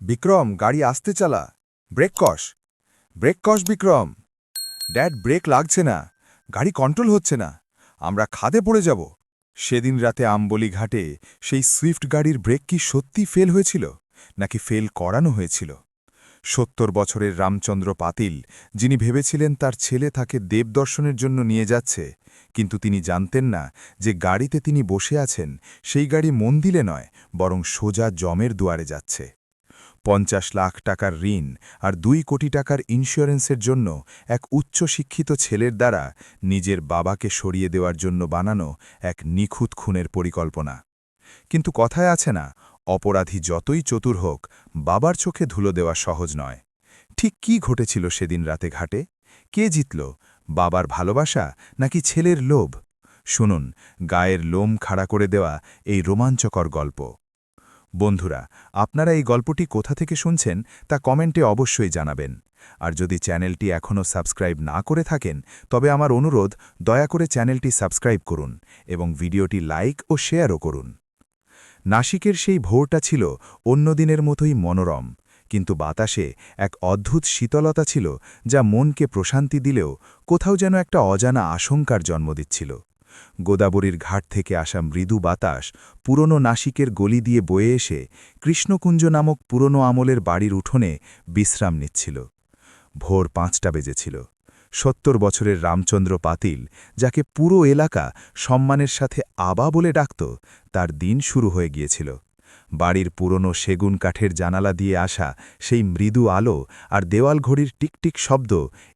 বিক্রম, গাড়ি আস্তে চালা। ব্রেক কস। ব্রেক কস বিক্রম। ড্যাড, ব্রেক লাগছে না। গাড়ি কন্ট্রোল হচ্ছে না। আমরা খাদে পড়ে যাব। সেদিন রাতে আম্বলি ঘাটে সেই সুইফট গাড়ির ব্রেক কি সত্যি ফেল হয়েছিল, নাকি ফেল করানো হয়েছিল? ৭০ বছরের রামচন্দ্র পাতিল, যিনি ভেবেছিলেন তার ছেলে তাকে দেবদর্শনের জন্য নিয়ে যাচ্ছে, কিন্তু তিনি জানতেন না যে গাড়িতে তিনি বসে আছেন সেই গাড়ি মন্দিরে নয়, বরং সোজা জমের দুয়ারে যাচ্ছে। ৫০ লাখ টাকার ঋণ আর ২ কোটি টাকার ইন্স্যুরেন্সের জন্য এক উচ্চশিক্ষিত ছেলের দ্বারা নিজের বাবাকে সরিয়ে দেওয়ার জন্য বানানো এক নিখুঁত খুনের পরিকল্পনা। কিন্তু কথায় আছে না, অপরাধী যতই চতুর হোক, বাবার চোখে ধুলো দেওয়া সহজ নয়। ঠিক কি ঘটেছিল সেদিন রাতে ঘাটে? কে জিতল, বাবার ভালোবাসা নাকি ছেলের লোভ? শুনুন গায়ের লোম খাড়া করে দেওয়া এই রোমাঞ্চকর গল্প। বন্ধুরা, আপনারা এই গল্পটি কোথা থেকে শুনছেন তা কমেন্টে অবশ্যই জানাবেন। আর যদি চ্যানেলটি এখনও সাবস্ক্রাইব না করে থাকেন, তবে আমার অনুরোধ, দয়া করে চ্যানেলটি সাবস্ক্রাইব করুন এবং ভিডিওটি লাইক ও শেয়ারও করুন। নাসিকের সেই ভোরটা ছিল অন্য দিনের মতোই মনোরম, কিন্তু বাতাসে এক অদ্ভুত শীতলতা ছিল যা মনকে প্রশান্তি দিলেও কোথাও যেন একটা অজানা আশঙ্কার জন্ম দিচ্ছিল। গোদাবরীর ঘাট থেকে আসা মৃদু বাতাস পুরনো নাসিকের গলি দিয়ে বয়ে এসে কৃষ্ণকুঞ্জ নামক পুরনো আমলের বাড়ির উঠোনে বিশ্রাম নিচ্ছিল। ভোর ৫টা বেজেছিল। ৭০ বছরের রামচন্দ্র পাতিল, যাকে পুরো এলাকা সম্মানের সাথে আবা বলে ডাকত, তার দিন শুরু হয়ে গিয়েছিল। বাড়ির পুরনো সেগুন কাঠের জানালা দিয়ে আসা সেই মৃদু আলো আর দেওয়াল ঘড়ির টিকটিক শব্দ,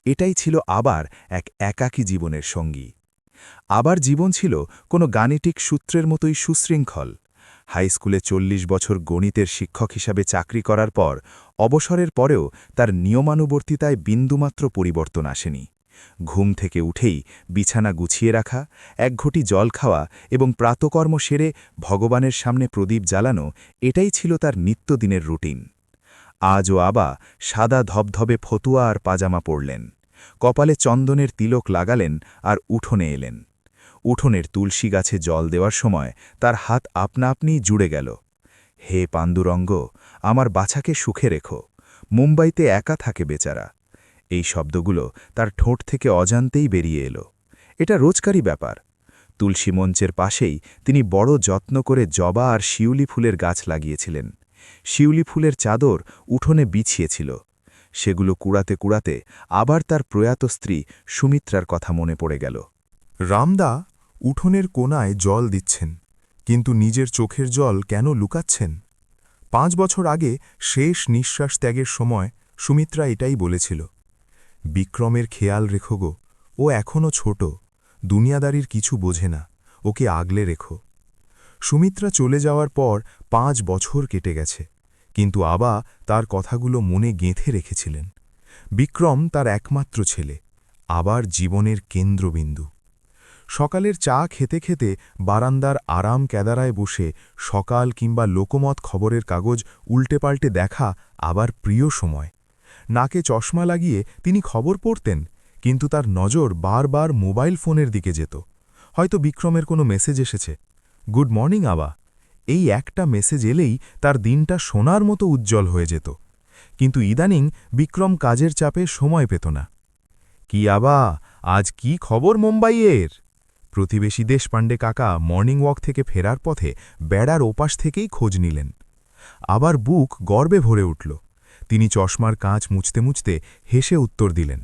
এটাই ছিল আবার এক একাকী জীবনের সঙ্গী। আবার জীবন ছিল কোনো গাণিতিক সূত্রের মতোই সুশৃঙ্খল। হাইস্কুলে ৪০ বছর গণিতের শিক্ষক হিসাবে চাকরি করার পর অবসরের পরেও তার নিয়মানুবর্তিতায় বিন্দুমাত্র পরিবর্তন আসেনি। ঘুম থেকে উঠেই বিছানা গুছিয়ে রাখা, এক ঘটি জল খাওয়া এবং প্রাতকর্ম সেরে ভগবানের সামনে প্রদীপ জ্বালানো, এটাই ছিল তার নিত্যদিনের রুটিন। আজও আবা সাদা ধবধবে ফতুয়া আর পাজামা পরলেন, কপালে চন্দনের তিলক লাগালেন আর উঠোনে এলেন। উঠোনের তুলসী গাছে জল দেওয়ার সময় তার হাত আপনা আপনিই জুড়ে গেল। হে পাণ্ডুরঙ্গ, আমার বাছাকে সুখে রেখো, মুম্বাইতে একা থাকে বেচারা। এই শব্দগুলো তার ঠোঁট থেকে অজান্তেই বেরিয়ে এলো। এটা রোজকারই ব্যাপার। তুলসী মঞ্চের পাশেই তিনি বড় যত্ন করে জবা আর শিউলি ফুলের গাছ লাগিয়েছিলেন। শিউলি ফুলের চাদর উঠোনে বিছিয়েছিল। সেগুলো কুড়াতে কুড়াতে আবার তার প্রয়াত স্ত্রী সুমিত্রার কথা মনে পড়ে গেল। রামদা উঠোনের কোণায় জল দিচ্ছেন, কিন্তু নিজের চোখের জল কেন লুকাচ্ছেন? ৫ বছর আগে শেষ নিঃশ্বাস ত্যাগের সময় সুমিত্রা এটাই বলেছিল, বিক্রমের খেয়াল রেখো গো, ও এখনও ছোট, দুনিয়াদারির কিছু বোঝে না, ওকে আগলে রেখো। সুমিত্রা চলে যাওয়ার পর ৫ বছর কেটে গেছে, কিন্তু আবা তার কথাগুলো মনে গেঁথে রেখেছিলেন। বিক্রম তার একমাত্র ছেলে, আবার জীবনের কেন্দ্রবিন্দু। সকালের চা খেতে খেতে বারান্দার আরাম কেদারায় বসে সকাল কিংবা লোকমত খবরের কাগজ উল্টে পাল্টে দেখা আবার প্রিয় সময়। নাকে চশমা লাগিয়ে তিনি খবর পড়তেন, কিন্তু তার নজর বারবার মোবাইল ফোনের দিকে যেত। হয়তো বিক্রমের কোনো মেসেজ এসেছে, গুড মর্নিং আবা। এই একটা মেসেজ এলেই তার দিনটা সোনার মতো উজ্জ্বল হয়ে যেত। কিন্তু ইদানিং বিক্রম কাজের চাপে সময় পেত না। কি আবা, আজ কি খবর মুম্বাইয়ের? প্রতিবেশী দেশপাণ্ডে কাকা মর্নিং ওয়াক থেকে ফেরার পথে বেড়ার ওপাশ থেকেই খোঁজ নিলেন। আবার বুক গর্বে ভরে উঠল। তিনি চশমার কাঁচ মুছতে মুছতে হেসে উত্তর দিলেন,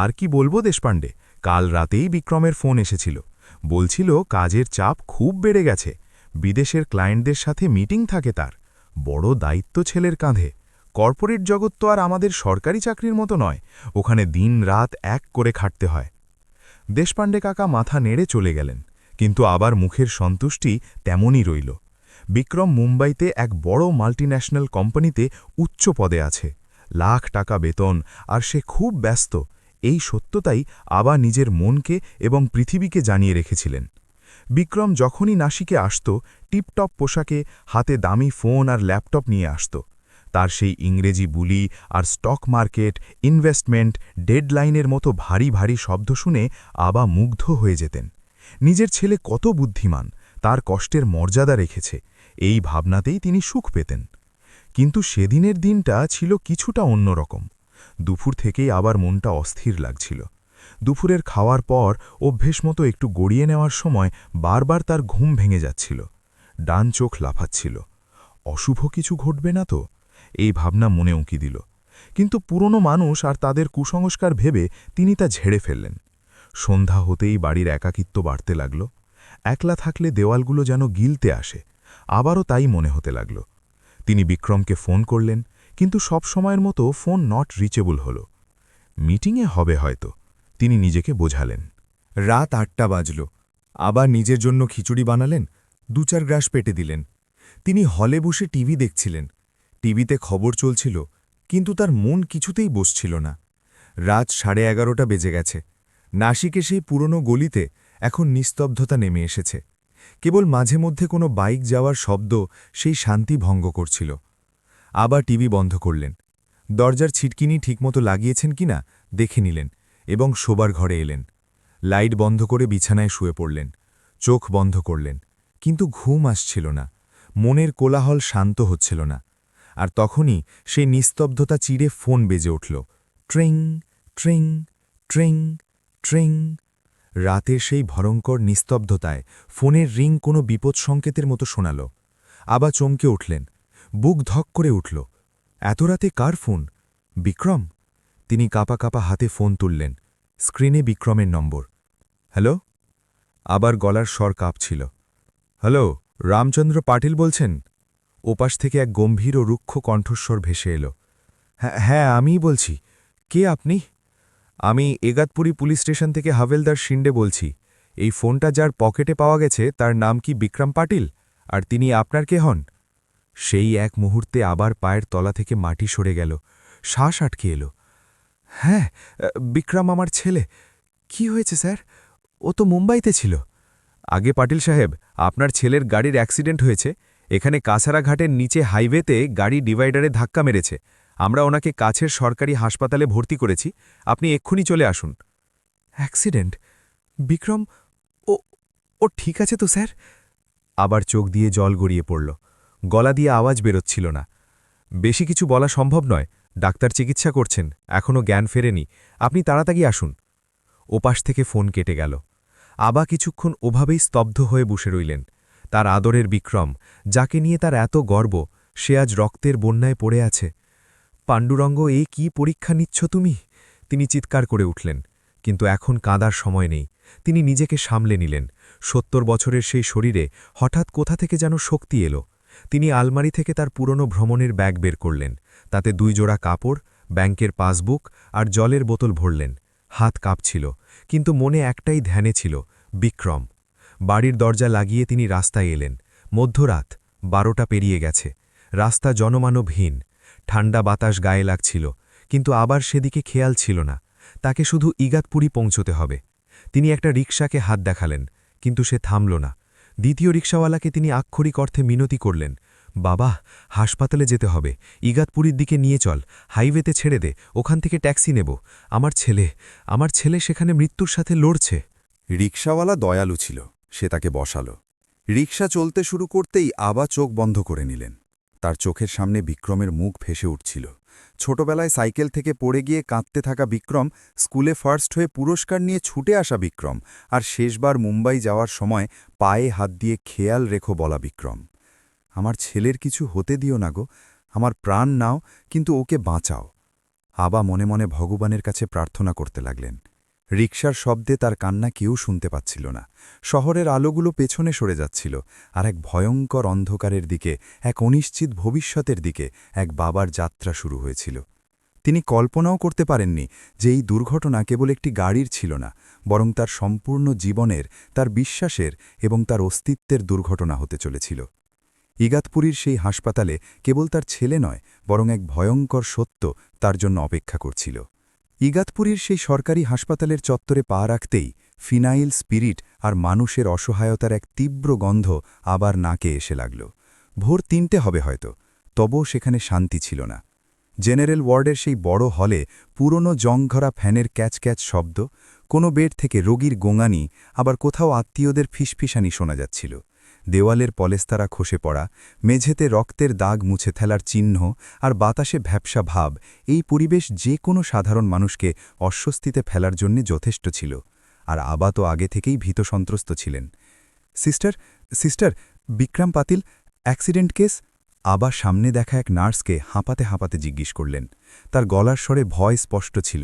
আর কি বলবো দেশপাণ্ডে, কাল রাতেই বিক্রমের ফোন এসেছিল। বলছিল কাজের চাপ খুব বেড়ে গেছে, বিদেশের ক্লায়েন্টদের সাথে মিটিং থাকে তার, বড় দায়িত্ব ছেলের কাঁধে। কর্পোরেট জগৎ তো আর আমাদের সরকারি চাকরির মতো নয়, ওখানে দিন রাত এক করে খাটতে হয়। দেশপাণ্ডে কাকা মাথা নেড়ে চলে গেলেন, কিন্তু আবার মুখের সন্তুষ্টি তেমনই রইল। বিক্রম মুম্বাইতে এক বড় মাল্টিন্যাশনাল কোম্পানিতে উচ্চ পদে আছে, লাখ টাকা বেতন, আর সে খুব ব্যস্ত। এই সত্যতাই আবা নিজের মনকে এবং পৃথিবীকে জানিয়ে রেখেছিলেন। বিক্রম যখনই নাসিকে আসত, টিপটপ পোশাকে, হাতে দামি ফোন আর ল্যাপটপ নিয়ে আসত। তার সেই ইংরেজি বুলি আর স্টক মার্কেট, ইনভেস্টমেন্ট, ডেডলাইনের মতো ভারী ভারী শব্দ শুনে আবা মুগ্ধ হয়ে যেতেন। নিজের ছেলে কত বুদ্ধিমান, তার কষ্টের মর্যাদা রেখেছে, এই ভাবনাতেই তিনি সুখ পেতেন। কিন্তু সেদিনের দিনটা ছিল কিছুটা অন্যরকম। দুপুর থেকেই আবার মনটা অস্থির লাগছিল। দুপুরের খাওয়ার পর অভ্যেস মতো একটু গড়িয়ে নেওয়ার সময় বারবার তার ঘুম ভেঙে যাচ্ছিল। ডান চোখ লাফাচ্ছিল। অশুভ কিছু ঘটবে না তো? এই ভাবনা মনে উঁকি দিল। কিন্তু পুরনো মানুষ আর তাদের কুসংস্কার ভেবে তিনি তা ঝেড়ে ফেললেন। সন্ধ্যা হতেই বাড়ির একাকিত্ব বাড়তে লাগল। একলা থাকলে দেওয়ালগুলো যেন গিলতে আসে। আবারও তাই মনে হতে লাগল। তিনি বিক্রমকে ফোন করলেন, কিন্তু সব সময়ের মতো ফোন নট রিচেবল হল। মিটিংয়ে হবে হয়তো, তিনি নিজেকে বোঝালেন। রাত ৮টা বাজল। আবার নিজের জন্য খিচুড়ি বানালেন, ২-৪ গ্রাস পেটে দিলেন। তিনি হলে বসে টিভি দেখছিলেন। টিভিতে খবর চলছিল, কিন্তু তার মন কিছুতেই বসছিল না। রাত 11:30 বেজে গেছে। নাসিকে সেই পুরনো গলিতে এখন নিস্তব্ধতা নেমে এসেছে। কেবল মাঝে মধ্যে কোনো বাইক যাওয়ার শব্দ সেই শান্তি ভঙ্গ করছিল। আবার টিভি বন্ধ করলেন। দরজার ছিটকিনি ঠিকমতো লাগিয়েছেন কিনা দেখে নিলেন এবং শোবার ঘরে এলেন। লাইট বন্ধ করে বিছানায় শুয়ে পড়লেন। চোখ বন্ধ করলেন, কিন্তু ঘুম আসছিল না। মনের কোলাহল শান্ত হচ্ছিল না। আর তখনই সেই নিস্তব্ধতা চিরে ফোন বেজে উঠল। ট্রিং, ট্রিং, ট্রিং, ট্রিং। রাতের সেই ভয়ঙ্কর নিস্তব্ধতায় ফোনের রিং কোনো বিপদ সংকেতের মতো শোনাল। আবার চমকে উঠলেন। বুক ধক করে উঠল। এত রাতে কার ফোন? বিক্রম? তিনি কাঁপা কাঁপা হাতে ফোন তুললেন। স্ক্রিনে বিক্রমের নম্বর। হ্যালো? আবার গলার স্বর কাঁপছিল। হ্যালো, রামচন্দ্র পাটিল বলছেন? ওপাশ থেকে এক গম্ভীর ও রুক্ষ কণ্ঠস্বর ভেসে এলো। হ্যাঁ, আমিই বলছি। কে আপনি? আমি এগাতপুরি পুলিশ স্টেশন থেকে হাভেলদার শিন্ডে বলছি। এই ফোনটা যার পকেটে পাওয়া গেছে তার নাম কি বিক্রম পাটিল? আর তিনি আপনার কে হন? সেই এক মুহূর্তে আবার পায়ের তলা থেকে মাটি সরে গেল। শ্বাস আটকে এলো। হ্যাঁ, বিক্রম আমার ছেলে। কি হয়েছে স্যার? ও তো মুম্বাইতে ছিল। আগে পাটিল সাহেব, আপনার ছেলের গাড়ির অ্যাক্সিডেন্ট হয়েছে। এখানে কাছারা ঘাটের নিচে হাইওয়েতে গাড়ি ডিভাইডারে ধাক্কা মেরেছে। আমরা ওনাকে কাছের সরকারি হাসপাতালে ভর্তি করেছি। আপনি এক্ষুনি চলে আসুন। অ্যাক্সিডেন্ট? বিক্রম, ও ও ঠিক আছে তো স্যার? আবার চোখ দিয়ে জল গড়িয়ে পড়ল। গলা দিয়ে আওয়াজ বেরোচ্ছিল না। বেশি কিছু বলা সম্ভব নয়। ডাক্তার চিকিৎসা করছেন, এখনও জ্ঞান ফেরেনি। আপনি তাড়াতাড়ি আসুন। ওপাশ থেকে ফোন কেটে গেল। আবা কিছুক্ষণ ওভাবেই স্তব্ধ হয়ে বসে রইলেন। তার আদরের বিক্রম, যাকে নিয়ে তার এত গর্ব, সে আজ রক্তের বন্যায় পড়ে আছে। পাণ্ডুরঙ্গ, এ কি পরীক্ষা নিচ্ছ তুমি? তিনি চিৎকার করে উঠলেন। কিন্তু এখন কাঁদার সময় নেই। তিনি নিজেকে সামলে নিলেন। ৭০ বছরের সেই শরীরে হঠাৎ কোথা থেকে যেন শক্তি এলো। তিনি আলমারি থেকে তার পুরনো ভ্রমণের ব্যাগ বের করলেন। তাতে ২ জোড়া কাপড়, ব্যাংকের পাসবুক আর জলের বোতল ভরলেন। হাত কাঁপছিল, কিন্তু মনে একটাই ধ্যানে ছিল, বিক্রম। বাড়ির দরজা লাগিয়ে তিনি রাস্তায় এলেন। মধ্যরাত, ১২টা পেরিয়ে গেছে। রাস্তা জনমানবহীন। ঠান্ডা বাতাস গায়ে লাগছিল, কিন্তু আবার সেদিকে খেয়াল ছিল না। তাকে শুধু ইগাতপুরি পৌঁছতে হবে। তিনি একটা রিকশাকে হাত দেখালেন, কিন্তু সে থামল না। দ্বিতীয় রিকশাওয়ালাকে তিনি আক্ষরিক অর্থে মিনতি করলেন। বাবা, হাসপাতালে যেতে হবে, ইগাতপুরীর দিকে নিয়ে চল, হাইওয়েতে ছেড়ে দে, ওখান থেকে ট্যাক্সি নেব। আমার ছেলে সেখানে মৃত্যুর সাথে লড়ছে। রিকশাওয়ালা দয়ালু ছিল, সে তাকে বসালো। রিকশা চলতে শুরু করতেই আবার চোখ বন্ধ করে নিলেন। তার চোখের সামনে বিক্রমের মুখ ভেসে উঠছিল। ছোটবেলায় সাইকেল থেকে পড়ে গিয়ে কাঁদতে থাকা বিক্রম, স্কুলে ফার্স্ট হয়ে পুরস্কার নিয়ে ছুটে আসা বিক্রম, আর শেষবার মুম্বাই যাওয়ার সময় পায়ে হাত দিয়ে খেয়াল রেখো বলা বিক্রম। আমার ছেলের কিছু হতে দিও না গো, আমার প্রাণ নাও, কিন্তু ওকে বাঁচাও। আবা মনে মনে ভগবানের কাছে প্রার্থনা করতে লাগলেন। রিকশার শব্দে তার কান্না কেউ শুনতে পাচ্ছিল না। শহরের আলোগুলো পেছনে সরে যাচ্ছিল, আর এক ভয়ঙ্কর অন্ধকারের দিকে, এক অনিশ্চিত ভবিষ্যতের দিকে এক বাবার যাত্রা শুরু হয়েছিল। তিনি কল্পনাও করতে পারেননি যে এই দুর্ঘটনা কেবল একটি গাড়ির ছিল না, বরং তার সম্পূর্ণ জীবনের, তার বিশ্বাসের এবং তার অস্তিত্বের দুর্ঘটনা হতে চলেছিল। ইগাতপুরীর সেই হাসপাতালে কেবল তার ছেলে নয়, বরং এক ভয়ঙ্কর সত্য তার জন্য অপেক্ষা করছিল। ইগাতপুরীর সেই সরকারি হাসপাতালের চত্বরে পা রাখতেই ফিনাইল, স্পিরিট আর মানুষের অসহায়তার এক তীব্র গন্ধ আবার নাকে এসে লাগল। ভোর ৩টে হবে হয়তো, তবুও সেখানে শান্তি ছিল না। জেনারেল ওয়ার্ডের সেই বড় হলে পুরনো জংঘরা ফ্যানের ক্যাচ ক্যাচ শব্দ, কোনো বেড থেকে রোগীর গোঙানি, আবার কোথাও আত্মীয়দের ফিসফিসানি শোনা যাচ্ছিল। দেওয়ালের পলেস্তারা খসে পড়া, মেঝেতে রক্তের দাগ মুছে ফেলার চিহ্ন আর বাতাসে ভ্যাপসা ভাব, এই পরিবেশ যে কোনো সাধারণ মানুষকে অস্বস্তিতে ফেলার জন্যে যথেষ্ট ছিল। আর আবা তো আগে থেকেই ভীত সন্ত্রস্ত ছিলেন। সিস্টার সিস্টার বিক্রম পাতিল, অ্যাক্সিডেন্ট কেস। আবার সামনে দেখা এক নার্সকে হাঁপাতে হাঁপাতে জিজ্ঞেস করলেন। তার গলার স্বরে ভয় স্পষ্ট ছিল।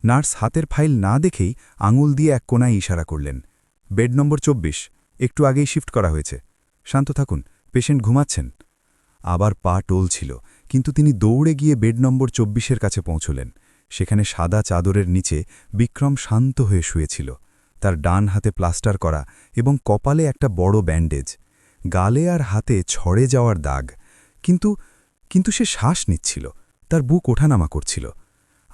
নার্স হাতের ফাইল না দেখেই আঙুল দিয়ে এক কোণায় ইশারা করলেন। বেড নম্বর ২৪, একটু আগেই শিফট করা হয়েছে। শান্ত থাকুন, পেশেন্ট ঘুমাচ্ছেন। আবার পা টলছিল, কিন্তু তিনি দৌড়ে গিয়ে বেড নম্বর ২৪-এর কাছে পৌঁছলেন। সেখানে সাদা চাদরের নিচে বিক্রম শান্ত হয়ে শুয়েছিল। তার ডান হাতে প্লাস্টার করা এবং কপালে একটা বড় ব্যান্ডেজ, গালে আর হাতে ছড়ে যাওয়ার দাগ। কিন্তু সে শ্বাস নিচ্ছিল, তার বুক ওঠানামা করছিল।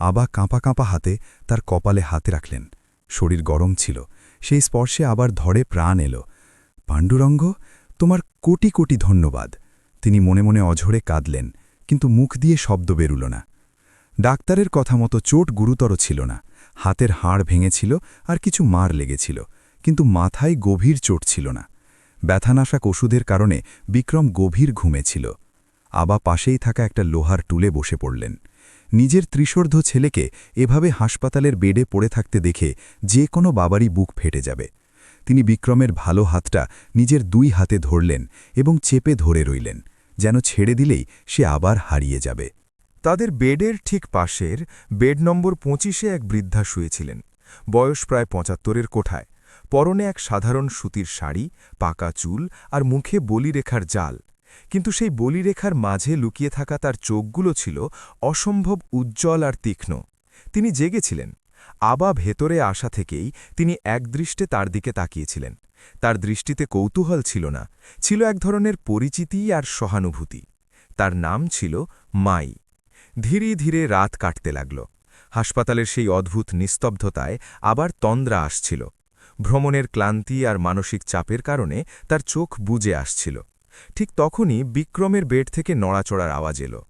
আবা কাঁপা কাঁপা হাতে তার কপালে হাতে রাখলেন। শরীর গরম ছিল, সেই স্পর্শে আবার ধরে প্রাণ এলো। পাণ্ডুরঙ্গ, তোমার কোটি কোটি ধন্যবাদ। তিনি মনে মনে অঝরে কাঁদলেন, কিন্তু মুখ দিয়ে শব্দ বেরুল না। ডাক্তারের কথা মতো চোট গুরুতর ছিল না। হাতের হাড় ভেঙেছিল আর কিছু মার লেগেছিল, কিন্তু মাথায় গভীর চোট ছিল না। ব্যথানাশক ওষুধের কারণে বিক্রম গভীর ঘুমেছিল। আবা পাশেই থাকা একটা লোহার টুলে বসে পড়লেন। নিজের ত্রিশোর্ধ ছেলেকে এভাবে হাসপাতালের বেডে পড়ে থাকতে দেখে যে কোনো বাবারই বুক ফেটে যাবে। তিনি বিক্রমের ভালো হাতটা নিজের ২ হাতে ধরলেন এবং চেপে ধরে রইলেন, যেন ছেড়ে দিলেই সে আবার হারিয়ে যাবে। তাদের বেডের ঠিক পাশের বেড নম্বর ২৫-এ এক বৃদ্ধা শুয়েছিলেন। বয়স প্রায় ৭৫-এর কোঠায়, পরনে এক সাধারণ সুতির শাড়ি, পাকা চুল আর মুখে বলিরেখার জাল। কিন্তু সেই বলিরেখার মাঝে লুকিয়ে থাকা তার চোখগুলো ছিল অসম্ভব উজ্জ্বল আর তীক্ষ্ণ। তিনি জেগেছিলেন। আবা ভেতরে আসা থেকেই তিনি একদৃষ্টে তার দিকে তাকিয়েছিলেন। তার দৃষ্টিতে কৌতূহল ছিল না, ছিল এক ধরনের পরিচিতি আর সহানুভূতি। তার নাম ছিল মাই। ধীরে ধীরে রাত কাটতে লাগল। হাসপাতালের সেই অদ্ভুত নিস্তব্ধতায় আবার তন্দ্রা আসছিল। ভ্রমণের ক্লান্তি আর মানসিক চাপের কারণে তার চোখ বুজে আসছিল। ঠিক তখনই বিক্রমের বেড থেকে নড়াচড়ার আওয়াজ এলো।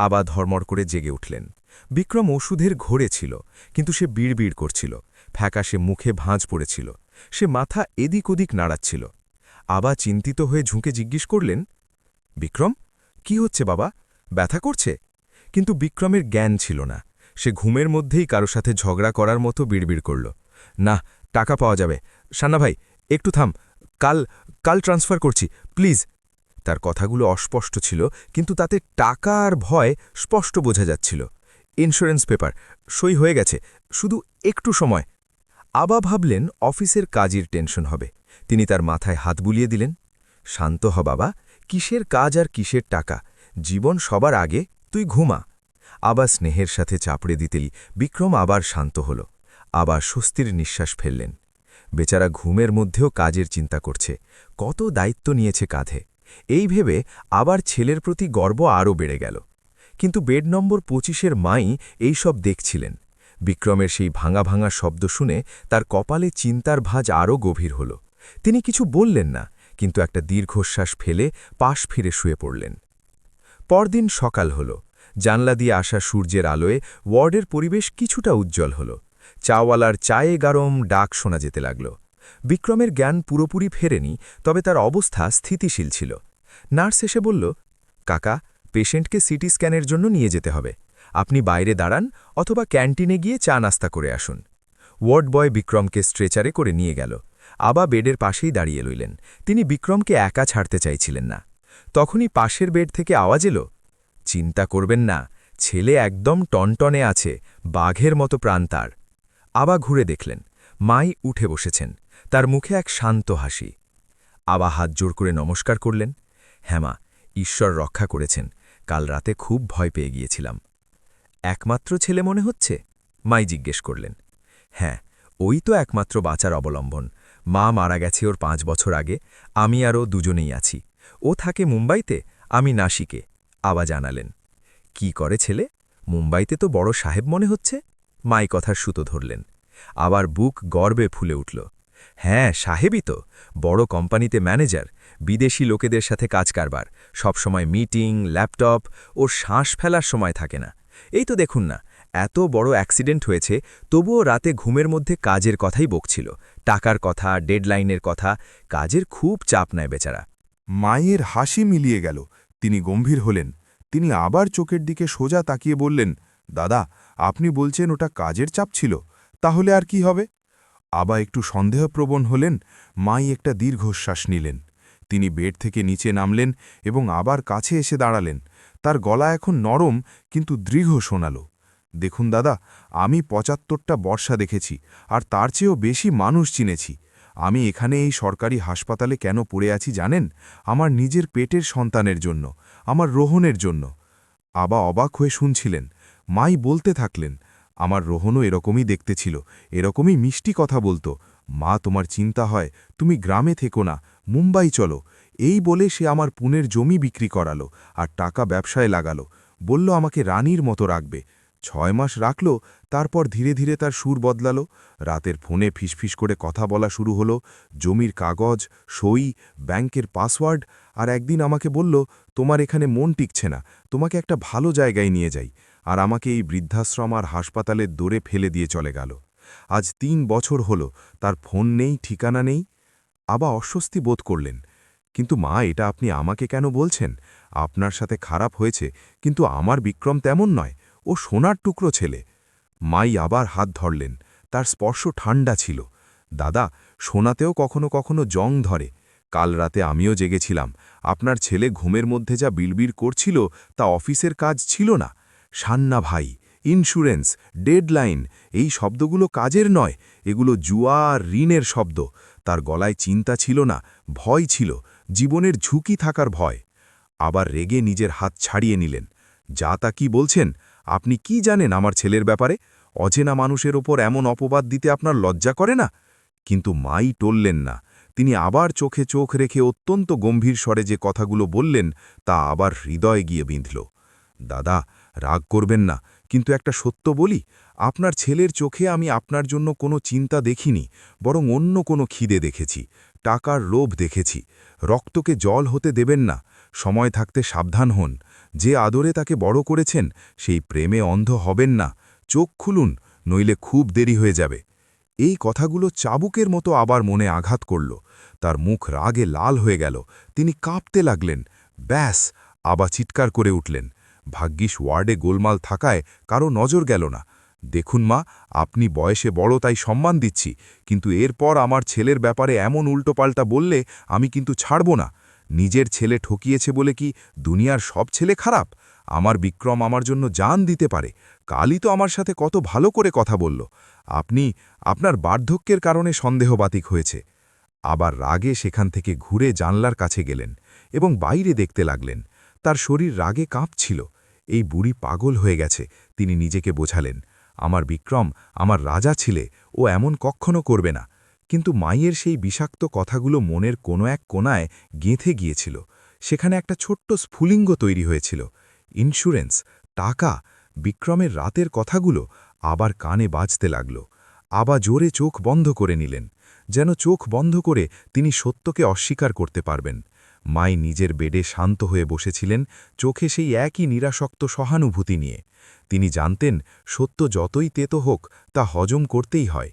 আবা ধর্মর করে জেগে উঠলেন। বিক্রম ওষুধের ঘোরে ছিল, কিন্তু সে বিড়বিড় করছিল। ফ্যাকাশে মুখে ভাঁজ পড়েছিল। সে মাথা এদিক ওদিক নাড়াচ্ছিল। আবা চিন্তিত হয়ে ঝুঁকে জিজ্ঞেস করলেন, বিক্রম, কি হচ্ছে বাবা? ব্যথা করছে? কিন্তু বিক্রমের জ্ঞান ছিল না। সে ঘুমের মধ্যেই কারো সাথে ঝগড়া করার মতো বিড়বিড় করল, না, টাকা পাওয়া যাবে। সান্না ভাই, একটু থাম, কাল ট্রান্সফার করছি, প্লিজ। তার কথাগুলো অস্পষ্ট ছিল, কিন্তু তাতে টাকা আর ভয় স্পষ্ট বোঝা যাচ্ছিল। ইন্স্যুরেন্স পেপার, সই হয়ে গেছে, শুধু একটু সময়। আবা ভাবলেন অফিসের কাজের টেনশন হবে। তিনি তার মাথায় হাত বুলিয়ে দিলেন। শান্ত হ বাবা, কিসের কাজ আর কিসের টাকা? জীবন সবার আগে, তুই ঘুমা। আবা স্নেহের সাথে চাপড়ে দিতেই বিক্রম আবার শান্ত হল। আবার স্বস্তির নিঃশ্বাস ফেললেন। বেচারা ঘুমের মধ্যেও কাজের চিন্তা করছে, কত দায়িত্ব নিয়েছে কাঁধে। এই ভেবে আবার ছেলের প্রতি গর্ব আরও বেড়ে গেল। কিন্তু বেড নম্বর ২৫-এর মাই এইসব দেখছিলেন। বিক্রমের সেই ভাঙা ভাঙা শব্দ শুনে তার কপালে চিন্তার ভাঁজ আরও গভীর হল। তিনি কিছু বললেন না, কিন্তু একটা দীর্ঘশ্বাস ফেলে পাশ ফিরে শুয়ে পড়লেন। পরদিন সকাল হল। জানলা দিয়ে আসা সূর্যের আলোয় ওয়ার্ডের পরিবেশ কিছুটা উজ্জ্বল হল। চাওয়ালার চায়ে গরম ডাক শোনা যেতে লাগল। বিক্রমের জ্ঞান পুরোপুরি ফেরেনি, তবে তার অবস্থা স্থিতিশীল ছিল। নার্স এসে বলল, কাকা, পেশেন্টকে সিটি স্ক্যানের জন্য নিয়ে যেতে হবে। আপনি বাইরে দাঁড়ান অথবা ক্যান্টিনে গিয়ে চা নাস্তা করে আসুন। ওয়ার্ড বয় বিক্রমকে স্ট্রেচারে করে নিয়ে গেল। আবা বেডের পাশেই দাঁড়িয়ে রইলেন। তিনি বিক্রমকে একা ছাড়তে চাইছিলেন না। তখনই পাশের বেড থেকে আওয়াজ এলো, চিন্তা করবেন না, ছেলে একদম টনটনে আছে, বাঘের মতো প্রাণ তার। আবা ঘুরে দেখলেন, মাই উঠে বসেছেন। তার মুখে এক শান্ত হাসি। আবা হাত জোর করে নমস্কার করলেন। হ্যাঁ মা, ঈশ্বর রক্ষা করেছেন, কাল রাতে খুব ভয় পেয়ে গিয়েছিলাম। একমাত্র ছেলে মনে হচ্ছে? মাই জিজ্ঞেস করলেন। হ্যাঁ, ওই তো একমাত্র বাঁচার অবলম্বন। মা মারা গেছে ওর ৫ বছর আগে, আমি আরও দুজনেই আছি। ও থাকে মুম্বাইতে, আমি নাসিকে। আবা জানালেন। কি করে ছেলে? মুম্বাইতে তো বড় সাহেব মনে হচ্ছে। মাই কথার সুতো ধরলেন। আবার বুক গর্বে ফুলে উঠল। হ্যাঁ, সাহেবই তো, বড় কোম্পানিতে ম্যানেজার, বিদেশি লোকেদের সাথে কাজ কারবার, সবসময় মিটিং, ল্যাপটপ, ওর শ্বাস ফেলার সময় থাকে না। এই তো দেখুন না, এত বড় অ্যাক্সিডেন্ট হয়েছে তবুও রাতে ঘুমের মধ্যে কাজের কথাই বকছিল, টাকার কথা, ডেডলাইনের কথা। কাজের খুব চাপ নেয় বেচারা। মায়ের হাসি মিলিয়ে গেল। তিনি গম্ভীর হলেন। তিনি আবার চোখের দিকে সোজা তাকিয়ে বললেন, দাদা, আপনি বলছেন ওটা কাজের চাপ ছিল, তাহলে আর কি হবে? আবা একটু সন্দেহপ্রবণ হলেন। মাই একটা দীর্ঘশ্বাস নিলেন। তিনি বেড থেকে নিচে নামলেন এবং আবার কাছে এসে দাঁড়ালেন। তার গলা এখন নরম কিন্তু দৃঢ় শোনাল, দেখুন দাদা, আমি ৭৫টা বর্ষা দেখেছি, আর তার চেয়েও বেশি মানুষ চিনেছি। আমি এখানে এই সরকারি হাসপাতালে কেন পড়ে আছি জানেন? আমার নিজের পেটের সন্তানের জন্য, আমার রোহনের জন্য। আবা অবাক হয়ে শুনছিলেন। মাই বলতে থাকলেন, আমার রোহনও এরকমই দেখতে ছিল, এরকমই মিষ্টি কথা বলতো। মা, তোমার চিন্তা হয়, তুমি গ্রামে থেকো না, মুম্বাই চলো। এই বলে সে আমার পুনের জমি বিক্রি করালো আর টাকা ব্যবসায় লাগালো। বলল আমাকে রানীর মতো রাখবে। ৬ মাস রাখল, তারপর ধীরে ধীরে তার সুর বদলালো। রাতের ফোনে ফিসফিস করে কথা বলা শুরু হলো, জমির কাগজ, সই, ব্যাংকের পাসওয়ার্ড। আর একদিন আমাকে বলল, তোমার এখানে মন টিকছে না, তোমাকে একটা ভালো জায়গায় নিয়ে যাই। আর আমাকে এই বৃদ্ধাশ্রম আর হাসপাতালের দৌড়ে ফেলে দিয়ে চলে গেল। আজ ৩ বছর হল, তার ফোন নেই, ঠিকানা নেই। আবা অস্বস্তি বোধ করলেন। কিন্তু মা, এটা আপনি আমাকে কেন বলছেন? আপনার সাথে খারাপ হয়েছে, কিন্তু আমার বিক্রম তেমন নয়, ও সোনার টুকরো ছেলে। মাই আবার হাত ধরলেন। তার স্পর্শ ঠান্ডা ছিল। দাদা, সোনাতেও কখনো কখনো জং ধরে। কাল রাতে আমিও জেগেছিলাম। আপনার ছেলে ঘুমের মধ্যে যা বিড়বিড় করছিল তা অফিসের কাজ ছিল না। সান্না ভাই, ইন্স্যুরেন্স, ডেডলাইন, এই শব্দগুলো কাজের নয়, এগুলো জুয়া আর ঋণের শব্দ। তার গলায় চিন্তা ছিল না, ভয় ছিল, জীবনের ঝুঁকি থাকার ভয়। আবার রেগে নিজের হাত ছাড়িয়ে নিলেন। যা তা কি বলছেন? আপনি কি জানেন আমার ছেলের ব্যাপারে? অচেনা মানুষের ওপর এমন অপবাদ দিতে আপনার লজ্জা করে না? কিন্তু মাই টললেন না। তিনি আবার চোখে চোখ রেখে অত্যন্ত গম্ভীর স্বরে যে কথাগুলো বললেন তা আবার হৃদয়ে গিয়ে বিঁধল। দাদা, রাগ করবেন না, কিন্তু একটা সত্য বলি, আপনার ছেলের চোখে আমি আপনার জন্য কোনো চিন্তা দেখিনি, বরং অন্য কোনো খিদে দেখেছি, টাকার লোভ দেখেছি। রক্তকে জল হতে দেবেন না, সময় থাকতে সাবধান হন। যে আদরে তাকে বড় করেছেন, সেই প্রেমে অন্ধ হবেন না। চোখ খুলুন, নইলে খুব দেরি হয়ে যাবে। এই কথাগুলো চাবুকের মতো আবার মনে আঘাত করল। তার মুখ রাগে লাল হয়ে গেল। তিনি কাঁপতে লাগলেন। ব্যাস! আবা চিৎকার করে উঠলেন। ভাগ্যিস ওয়ার্ডে গোলমাল থাকায় কারো নজর গেল না। দেখুন মা, আপনি বয়সে বড় তাই সম্মান দিচ্ছি, কিন্তু এরপর আমার ছেলের ব্যাপারে এমন উল্টোপাল্টা বললে আমি কিন্তু ছাড়ব না। নিজের ছেলে ঠকিয়েছে বলে কি দুনিয়ার সব ছেলে খারাপ? আমার বিক্রম আমার জন্য জান দিতে পারে। কালই তো আমার সাথে কত ভালো করে কথা বলল। আপনার বার্ধক্যের কারণে সন্দেহবাতিক হয়েছে। আবার রাগে সেখান থেকে ঘুরে জানলার কাছে গেলেন এবং বাইরে দেখতে লাগলেন। তার শরীর রাগে কাঁপছিল। এই বুড়ি পাগল হয়ে গেছে, তিনি নিজেকে বোঝালেন। আমার বিক্রম আমার রাজা ছিলে, ও এমন কখনো করবে না। কিন্তু মাইয়ের সেই বিষাক্ত কথাগুলো মনের কোনো এক কোণায় গেঁথে গিয়েছিল। সেখানে একটা ছোট্ট স্ফুলিঙ্গ তৈরি হয়েছিল। ইন্স্যুরেন্স, টাকা, বিক্রমের রাতের কথাগুলো আবার কানে বাজতে লাগল। আবা জোরে চোখ বন্ধ করে নিলেন, যেন চোখ বন্ধ করে তিনি সত্যকে অস্বীকার করতে পারবেন। মাই নিজের বেডে শান্ত হয়ে বসেছিলেন, চোখে সেই একই নিরাসক্ত সহানুভূতি নিয়ে। তিনি জানতেন, সত্য যতই তেতো হোক তা হজম করতেই হয়।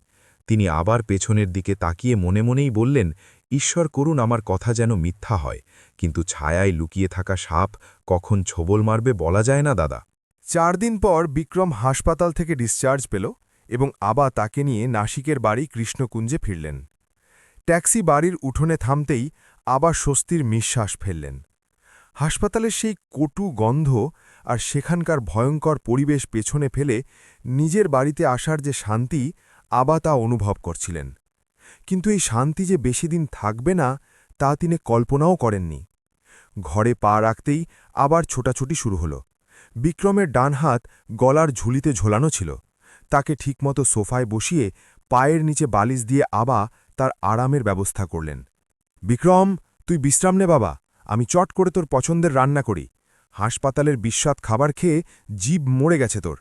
তিনি আবার পেছনের দিকে তাকিয়ে মনে মনেই বললেন, ঈশ্বর করুন আমার কথা যেন মিথ্যা হয়, কিন্তু ছায়ায় লুকিয়ে থাকা সাপ কখন ছোবল মারবে বলা যায় না দাদা। ৪ দিন পর বিক্রম হাসপাতাল থেকে ডিসচার্জ পেল এবং আবা তাকে নিয়ে নাসিকের বাড়ি কৃষ্ণকুঞ্জে ফিরলেন। ট্যাক্সি বাড়ির উঠোনে থামতেই আবা স্বস্তির নিঃশ্বাস ফেললেন। হাসপাতালের সেই কটু গন্ধ আর সেখানকার ভয়ঙ্কর পরিবেশ পেছনে ফেলে নিজের বাড়িতে আসার যে শান্তি, আবা তা অনুভব করছিলেন। কিন্তু এই শান্তি যে বেশি দিন থাকবে না তা তিনি কল্পনাও করেননি। ঘরে পা রাখতেই আবার ছোটাছুটি শুরু হল। বিক্রমের ডান হাত গলার ঝুলিতে ঝোলানো ছিল। তাকে ঠিকমতো সোফায় বসিয়ে পায়ের নিচে বালিশ দিয়ে আবা তার আরামের ব্যবস্থা করলেন। বিক্রম, তুই বিশ্রাম নে বাবা, আমি চট করে তোর পছন্দের রান্না করি। হাসপাতালের বিস্বাদ খাবার খেয়ে জিভ মরে গেছে তোর।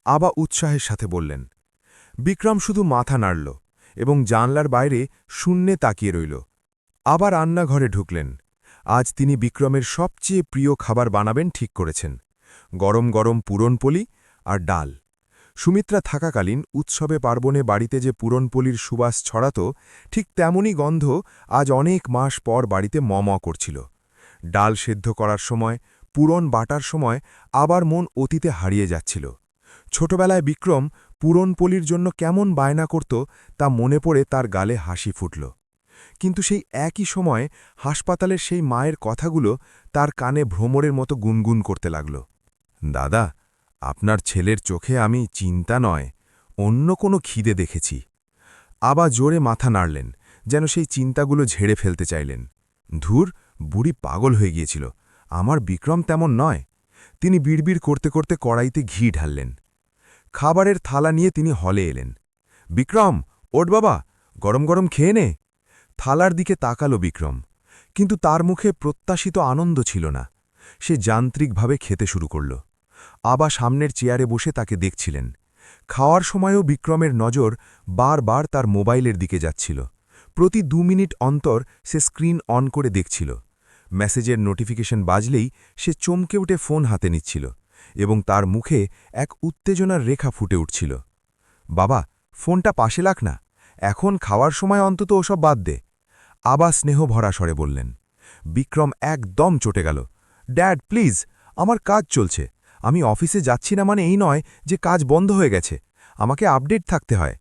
আবা উৎসাহের সাথে বললেন। বিক্রম শুধু মাথা নাড়ল এবং জানলার বাইরে শূন্যে তাকিয়ে রইল। আবার রান্নাঘরে ঢুকলেন। আজ তিনি বিক্রমের সবচেয়ে প্রিয় খাবার বানাবেন ঠিক করেছেন। গরম গরম পুরনপোলি আর ডাল। সুমিত্রা থাকাকালীন উৎসবে পার্বণে বাড়িতে যে পুরনপলির সুবাস ছড়াত, ঠিক তেমনই গন্ধ আজ অনেক মাস পর বাড়িতে করছিল। ডাল সেদ্ধ করার সময়, পুরন বাটার সময় আবার মন অতীতে হারিয়ে যাচ্ছিল। ছোটবেলায় বিক্রম পুরনপলির জন্য কেমন বায়না করত তা মনে পড়ে তার গালে হাসি ফুটল। কিন্তু সেই একই সময় হাসপাতালের সেই মায়ের কথাগুলো তার কানে ভ্রমরের মতো গুনগুন করতে লাগল। দাদা, আপনার ছেলের চোখে আমি চিন্তা নয়, অন্য কোনো খিদে দেখেছি। আবা জোরে মাথা নাড়লেন, যেন সেই চিন্তাগুলো ঝেড়ে ফেলতে চাইলেন। ধুর, বুড়ি পাগল হয়ে গিয়েছিল, আমার বিক্রম তেমন নয়। তিনি বিড়বিড় করতে করতে কড়াইতে ঘি ঢাললেন। খাবারের থালা নিয়ে তিনি হলে এলেন। বিক্রম, ওঠ বাবা, গরম গরম খেয়ে নে। থালার দিকে তাকালো বিক্রম, কিন্তু তার মুখে প্রত্যাশিত আনন্দ ছিল না। সে যান্ত্রিকভাবে খেতে শুরু করল। আবা সামনের চেয়ারে বসে তাকে দেখছিলেন। খাওয়ার সময়ও বিক্রমের নজর বারবার তার মোবাইলের দিকে যাচ্ছিল। প্রতি 2 মিনিট অন্তর সে স্ক্রিন অন করে দেখছিল। মেসেজের নোটিফিকেশন বাজলেই সে চমকে উঠে ফোন হাতে নিচ্ছিল এবং তার মুখে এক উত্তেজনার রেখা ফুটে উঠছিল। বাবা, ফোনটা পাশে রাখ না, এখন খাওয়ার সময় অন্তত ওসব বাদ দে। আবা স্নেহ ভরা স্বরে বললেন। বিক্রম একদম চটে গেল। ড্যাড প্লিজ, আমার কাজ চলছে, আমি অফিসে যাচ্ছি না মানে এই নয় যে কাজ বন্ধ হয়ে গেছে, আমাকে আপডেট থাকতে হয়।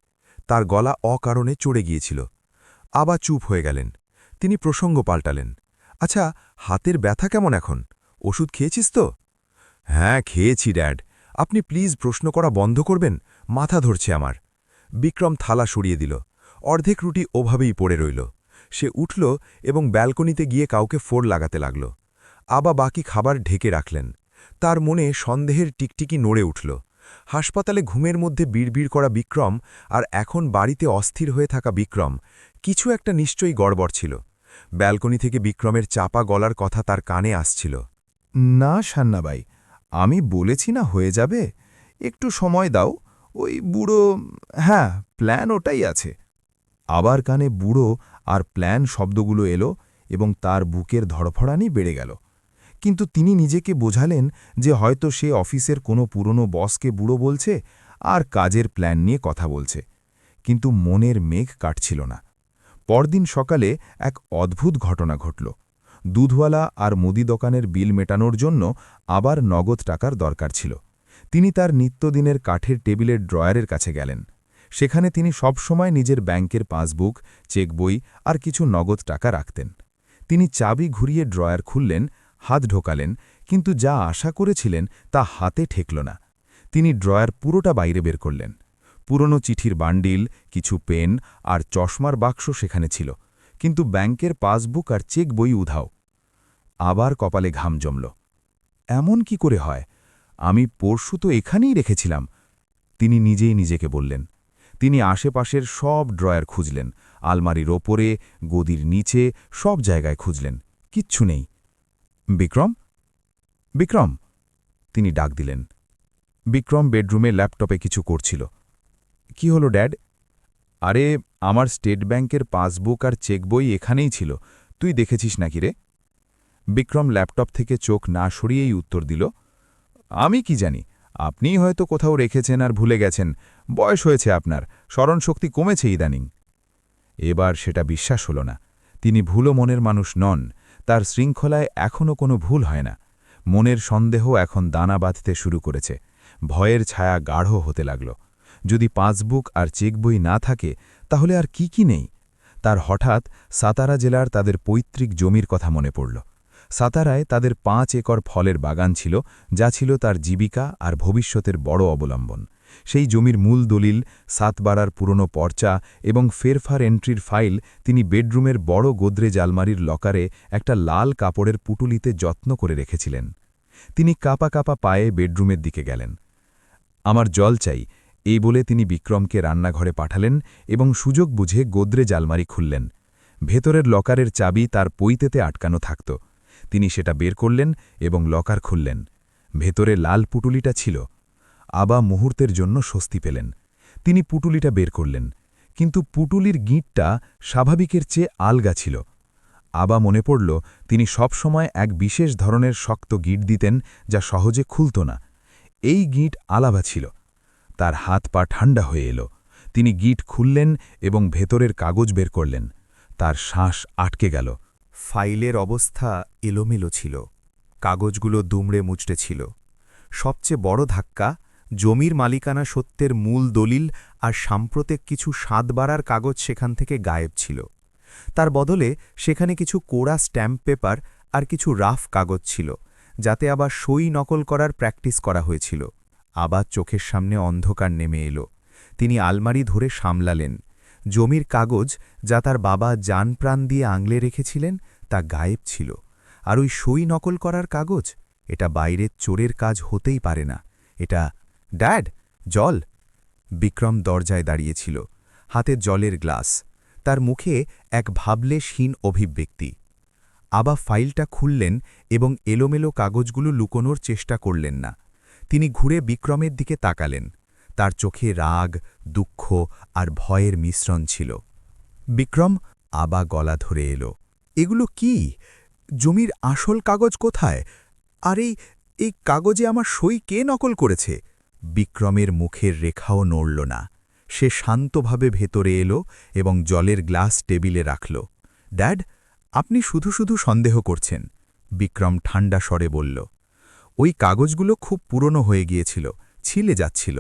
তার গলা অকারণে চড়ে গিয়েছিল। আবা চুপ হয়ে গেলেন। তিনি প্রসঙ্গ পাল্টালেন। আচ্ছা, হাতের ব্যথা কেমন এখন? ওষুধ খেয়েছিস তো? হ্যাঁ, খেয়েছি ড্যাড। আপনি প্লিজ প্রশ্ন করা বন্ধ করবেন, মাথা ধরছে আমার। বিক্রম থালা সরিয়ে দিল। অর্ধেক রুটি ওভাবেই পড়ে রইল। সে উঠল এবং ব্যালকনিতে গিয়ে কাউকে ফোর লাগাতে লাগল। আবা বাকি খাবার ঢেকে রাখলেন। তার মনে সন্দেহের টিকটিকি নড়ে উঠল। হাসপাতালে ঘুমের মধ্যে বিড়বিড় করা বিক্রম আর এখন বাড়িতে অস্থির হয়ে থাকা বিক্রম, কিছু একটা নিশ্চয়ই গড়বড় ছিল। ব্যালকনি থেকে বিক্রমের চাপা গলার কথা তার কানে আসছিল। না সান্নাবাই, আমি বলেছি না হয়ে যাবে, একটু সময় দাও। ওই বুড়ো, হ্যাঁ, প্ল্যান ওটাই আছে। আবার কানে বুড়ো আর প্ল্যান শব্দগুলো এলো এবং তার বুকের ধড়ফড়ানি বেড়ে গেল। কিন্তু তিনি নিজেকে বোঝালেন যে হয়তো সে অফিসের কোনো পুরনো বসকে বুড়ো বলছে আর কাজের প্ল্যান নিয়ে কথা বলছে। কিন্তু মনের মেঘ কাটছিল না। পরদিন সকালে এক অদ্ভুত ঘটনা ঘটল। দুধওয়ালা আর মুদি দোকানের বিল মেটানোর জন্য আবার নগদ টাকার দরকার ছিল। তিনি তার নিত্যদিনের কাঠের টেবিলের ড্রয়ারের কাছে গেলেন। সেখানে তিনি সবসময় নিজের ব্যাংকের পাসবুক, চেক বই আর কিছু নগদ টাকা রাখতেন। তিনি চাবি ঘুরিয়ে ড্রয়ার খুললেন, হাত ঢোকালেন, কিন্তু যা আশা করেছিলেন তা হাতে ঠেকল না। তিনি ড্রয়ার পুরোটা বাইরে বের করলেন। পুরনো চিঠির বান্ডিল, কিছু পেন আর চশমার বাক্স সেখানে ছিল, কিন্তু ব্যাংকের পাসবুক আর চেক বই উধাও। আবার কপালে ঘাম জমল। এমন কি করে হয়? আমি পরশু তো এখানেই রেখেছিলাম, তিনি নিজেই নিজেকে বললেন। তিনি আশেপাশের সব ড্রয়ার খুঁজলেন, আলমারির ওপরে, গদির নিচে, সব জায়গায় খুঁজলেন, কিচ্ছু নেই। বিক্রম, বিক্রম, তিনি ডাক দিলেন। বিক্রম বেডরুমে ল্যাপটপে কিছু করছিল। কি হলো ড্যাড? আরে, আমার স্টেট ব্যাংকের পাসবুক আর চেক বই এখানেই ছিল, তুই দেখেছিস নাকি রে? বিক্রম ল্যাপটপ থেকে চোখ না সরিয়েই উত্তর দিল, আমি কি জানি, আপনিই হয়তো কোথাও রেখেছেন আর ভুলে গেছেন, বয়স হয়েছে আপনার, স্মরণশক্তি কমেছে ইদানিং। এবার সেটা বিশ্বাস হল না। তিনি ভুলো মনের মানুষ নন, তার শৃঙ্খলায় এখনও কোনো ভুল হয় না। মনের সন্দেহ এখন দানা বাঁধতে শুরু করেছে। ভয়ের ছায়া গাঢ় হতে লাগল। যদি পাসবুক আর চেক বই না থাকে তাহলে আর কি কি নেই? তার হঠাৎ সাতারা জেলার তাদের পৈতৃক জমির কথা মনে পড়ল। সাতারায় তাদের 5 একর ফলের বাগান ছিল, যা ছিল তার জীবিকা আর ভবিষ্যতের বড় অবলম্বন। সেই জমির মূল দলিল, 7 বারার পুরনো পর্চা এবং ফেরফার এন্ট্রির ফাইল তিনি বেডরুমের বড় গোদরেজ আলমারির লকারে একটা লাল কাপড়ের পুটুলিতে যত্ন করে রেখেছিলেন। তিনি কাপা কাপা পায়ে বেডরুমের দিকে গেলেন। আমার জল চাই, এই বলে তিনি বিক্রমকে রান্নাঘরে পাঠালেন এবং সুযোগ বুঝে গোদরেজ আলমারি খুললেন। ভেতরের লকারের চাবি তার পৈতেতে আটকানো থাকত। তিনি সেটা বের করলেন এবং লকার খুললেন। ভেতরে লাল পুটুলিটা ছিল। আবা মুহূর্তের জন্য স্বস্তি পেলেন। তিনি পুটুলিটা বের করলেন, কিন্তু পুটুলির গিঁটটা স্বাভাবিকের চেয়ে আলগা ছিল। আবা মনে পড়ল তিনি সবসময় এক বিশেষ ধরনের শক্ত গিঁট দিতেন, যা সহজে খুলত না। এই গিঁট আলাবা ছিল। তার হাত পা ঠান্ডা হয়ে এলো। তিনি গিট খুললেন এবং ভেতরের কাগজ বের করলেন। তার শ্বাস আটকে গেল। ফাইলের অবস্থা এলোমেলো ছিল, কাগজগুলো দুমড়ে মুচড়ে ছিল। সবচেয়ে বড় ধাক্কা, জমির মালিকানা সত্ত্বের মূল দলিল আর সাম্প্রতিক কিছু স্বাদ বাড়ার কাগজ সেখান থেকে গায়েব ছিল। তার বদলে সেখানে কিছু কোড়া স্ট্যাম্প পেপার আর কিছু রাফ কাগজ ছিল, যাতে আবার সই নকল করার প্র্যাকটিস করা হয়েছিল। আবার চোখের সামনে অন্ধকার নেমে এলো। তিনি আলমারি ধরে সামলালেন। জমির কাগজ, যা তার বাবা জানপ্রাণ দিয়ে আঙলে রেখেছিলেন, তা গায়েব ছিল। আর ওই সই নকল করার কাগজ, এটা বাইরের চোরের কাজ হতেই পারে না। এটা ড্যাড, জল। বিক্রম দরজায় দাঁড়িয়েছিল, হাতে জলের গ্লাস। তার মুখে এক ভাবলেশহীন অভিব্যক্তি। আবা ফাইলটা খুললেন এবং এলোমেলো কাগজগুলো লুকোনোর চেষ্টা করলেন না। তিনি ঘুরে বিক্রমের দিকে তাকালেন। তার চোখে রাগ, দুঃখ আর ভয়ের মিশ্রণ ছিল। বিক্রম আবা গলা ধরে এলো। এগুলো কি? জমির আসল কাগজ কোথায়? আর এই কাগজে আমার সই কে নকল করেছে? বিক্রমের মুখের রেখাও নড়ল না। সে শান্তভাবে ভেতরে এলো এবং জলের গ্লাস টেবিলে রাখল। ড্যাড, আপনি শুধু শুধু সন্দেহ করছেন, বিক্রম ঠান্ডা স্বরে বলল। ওই কাগজগুলো খুব পুরনো হয়ে গিয়েছিল, ছিলে যাচ্ছিল।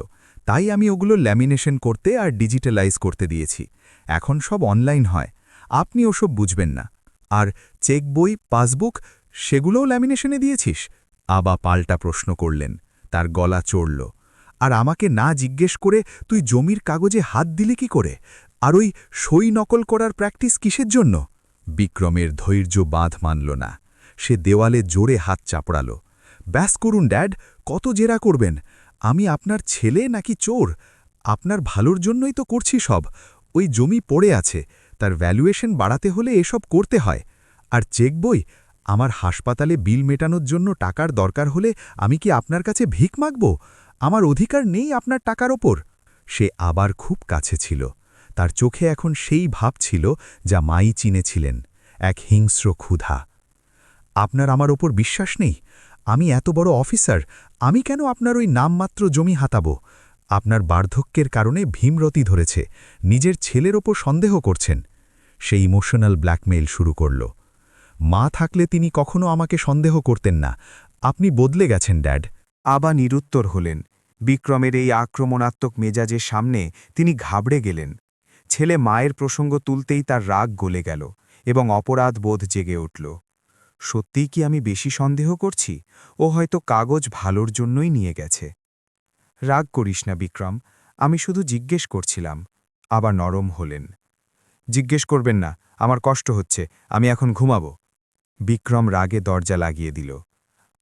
তাই আমি ওগুলো ল্যামিনেশন করতে আর ডিজিটালাইজ করতে দিয়েছি। এখন সব অনলাইন হয়, আপনি ওসব বুঝবেন না। আর চেক বই, পাসবুক, সেগুলোও ল্যামিনেশনে দিয়েছিস? আবা পাল্টা প্রশ্ন করলেন। তার গলা চড়ল। আর আমাকে না জিজ্ঞেস করে তুই জমির কাগজে হাত দিলি কি করে? আর ওই সই নকল করার প্র্যাকটিস কিসের জন্য? বিক্রমের ধৈর্য বাঁধ মানল না। সে দেওয়ালে জোরে হাত চাপড়াল। ব্যাস করুন ড্যাড, কত জেরা করবেন? আমি আপনার ছেলে নাকি চোর? আপনার ভালোর জন্যই তো করছি সব। ওই জমি পড়ে আছে, তার ভ্যালুয়েশন বাড়াতে হলে এসব করতে হয়। আর চেক বই, আমার হাসপাতালে বিল মেটানোর জন্য টাকার দরকার হলে আমি কি আপনার কাছে ভিক মাগব? আমার অধিকার নেই আপনার টাকার ওপর। সে আবার খুব কাছে ছিল। তার চোখে এখন সেই ভাব ছিল যা মাই চিনেছিলেন, এক হিংস্র ক্ষুধা। আপনার আমার ওপর বিশ্বাস নেই? আমি এত বড় অফিসার, আমি কেন আপনার ওই নামমাত্র জমি হাতাব? আপনার বার্ধক্যের কারণে ভীমরতি ধরেছে, নিজের ছেলের ওপর সন্দেহ করছেন। সে ইমোশনাল ব্ল্যাকমেইল শুরু করল। মা থাকলে তিনি কখনো আমাকে সন্দেহ করতেন না। আপনি বদলে গেছেন ড্যাড। আবা নিরুত্তর হলেন। বিক্রমের এই আক্রমণাত্মক মেজাজের সামনে তিনি ঘাবড়ে গেলেন। ছেলে মায়ের প্রসঙ্গ তুলতেই তার রাগ গলে গেল এবং অপরাধ বোধ জেগে উঠল। সত্যিই কি আমি বেশি সন্দেহ করছি? ও হয়তো কাগজ ভালোর জন্যই নিয়ে গেছে। রাগ করিস না বিক্রম, আমি শুধু জিজ্ঞেস করছিলাম। আবার নরম হলেন। জিজ্ঞেস করবেন না, আমার কষ্ট হচ্ছে, আমি এখন ঘুমাবো। বিক্রম রাগে দরজা লাগিয়ে দিল।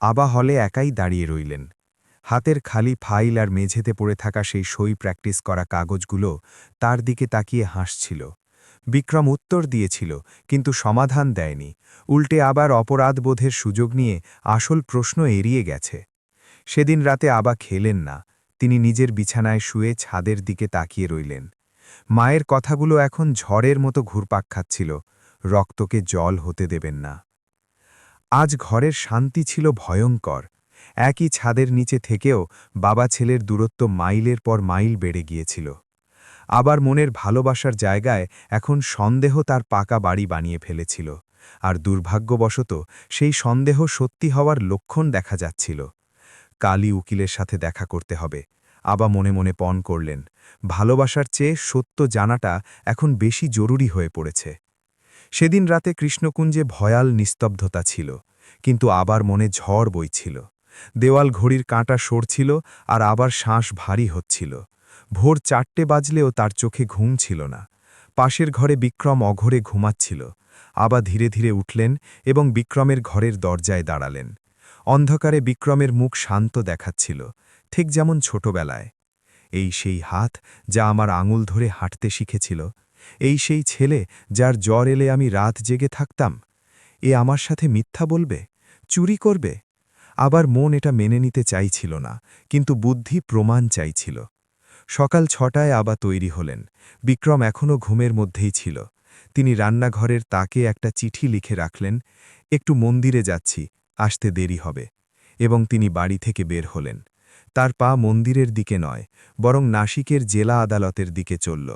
আবা হলে একাই দাঁড়িয়ে রইলেন। হাতের খালি ফাইল আর মেঝেতে পড়ে থাকা সেই সই প্র্যাকটিস করা কাগজগুলো তার দিকে তাকিয়ে হাসছিল। বিক্রম উত্তর দিয়েছিল, কিন্তু সমাধান দেয়নি। উল্টে আবার অপরাধবোধের সুযোগ নিয়ে আসল প্রশ্ন এড়িয়ে গেছে। সেদিন রাতে আবা খেলেন না। তিনি নিজের বিছানায় শুয়ে ছাদের দিকে তাকিয়ে রইলেন। মায়ের কথাগুলো এখন ঝড়ের মতো ঘুরপাক খাচ্ছিল, রক্তকে জল হতে দেবেন না। আজ ঘরের শান্তি ছিল ভয়ঙ্কর। একই ছাদের নিচে থেকেও বাবা ছেলের দূরত্ব মাইলের পর মাইল বেড়ে গিয়েছিল। আবার মনের ভালোবাসার জায়গায় এখন সন্দেহ তার পাকা বাড়ি বানিয়ে ফেলেছিল। আর দুর্ভাগ্যবশত সেই সন্দেহ সত্যি হওয়ার লক্ষণ দেখা যাচ্ছিল। কালই উকিলের সাথে দেখা করতে হবে, আবা মনে মনে পণ করলেন। ভালোবাসার চেয়ে সত্য জানাটা এখন বেশি জরুরি হয়ে পড়েছে। সেদিন রাতে কৃষ্ণকুঞ্জে ভয়াল নিস্তব্ধতা ছিল, কিন্তু আবার মনে ঝড় বইছিল। দেওয়াল ঘড়ির কাঁটা সরছিল আর আবার শ্বাস ভারী হচ্ছিল। ভোর 4টে বাজলেও তার চোখে ঘুম ছিল না। পাশের ঘরে বিক্রম অঘরে ঘুমাচ্ছিল। আবা ধীরে ধীরে উঠলেন এবং বিক্রমের ঘরের দরজায় দাঁড়ালেন। অন্ধকারে বিক্রমের মুখ শান্ত দেখাচ্ছিল, ঠিক যেমন ছোটবেলায়। এই সেই হাত যা আমার আঙুল ধরে হাঁটতে শিখেছিল, এই সেই ছেলে যার জ্বর এলে আমি রাত জেগে থাকতাম। এ আমার সাথে মিথ্যা বলবে, চুরি করবে। আবার মন এটা মেনে নিতে চাইছিল না, কিন্তু বুদ্ধি প্রমাণ চাইছিল। সকাল 6টায় আবা তৈরি হলেন। বিক্রম এখনও ঘুমের মধ্যেই ছিল। তিনি রান্নাঘরের তাকে একটা চিঠি লিখে রাখলেন, একটু মন্দিরে যাচ্ছি, আসতে দেরি হবে। এবং তিনি বাড়ি থেকে বের হলেন। তার পা মন্দিরের দিকে নয়, বরং নাসিকের জেলা আদালতের দিকে চলল,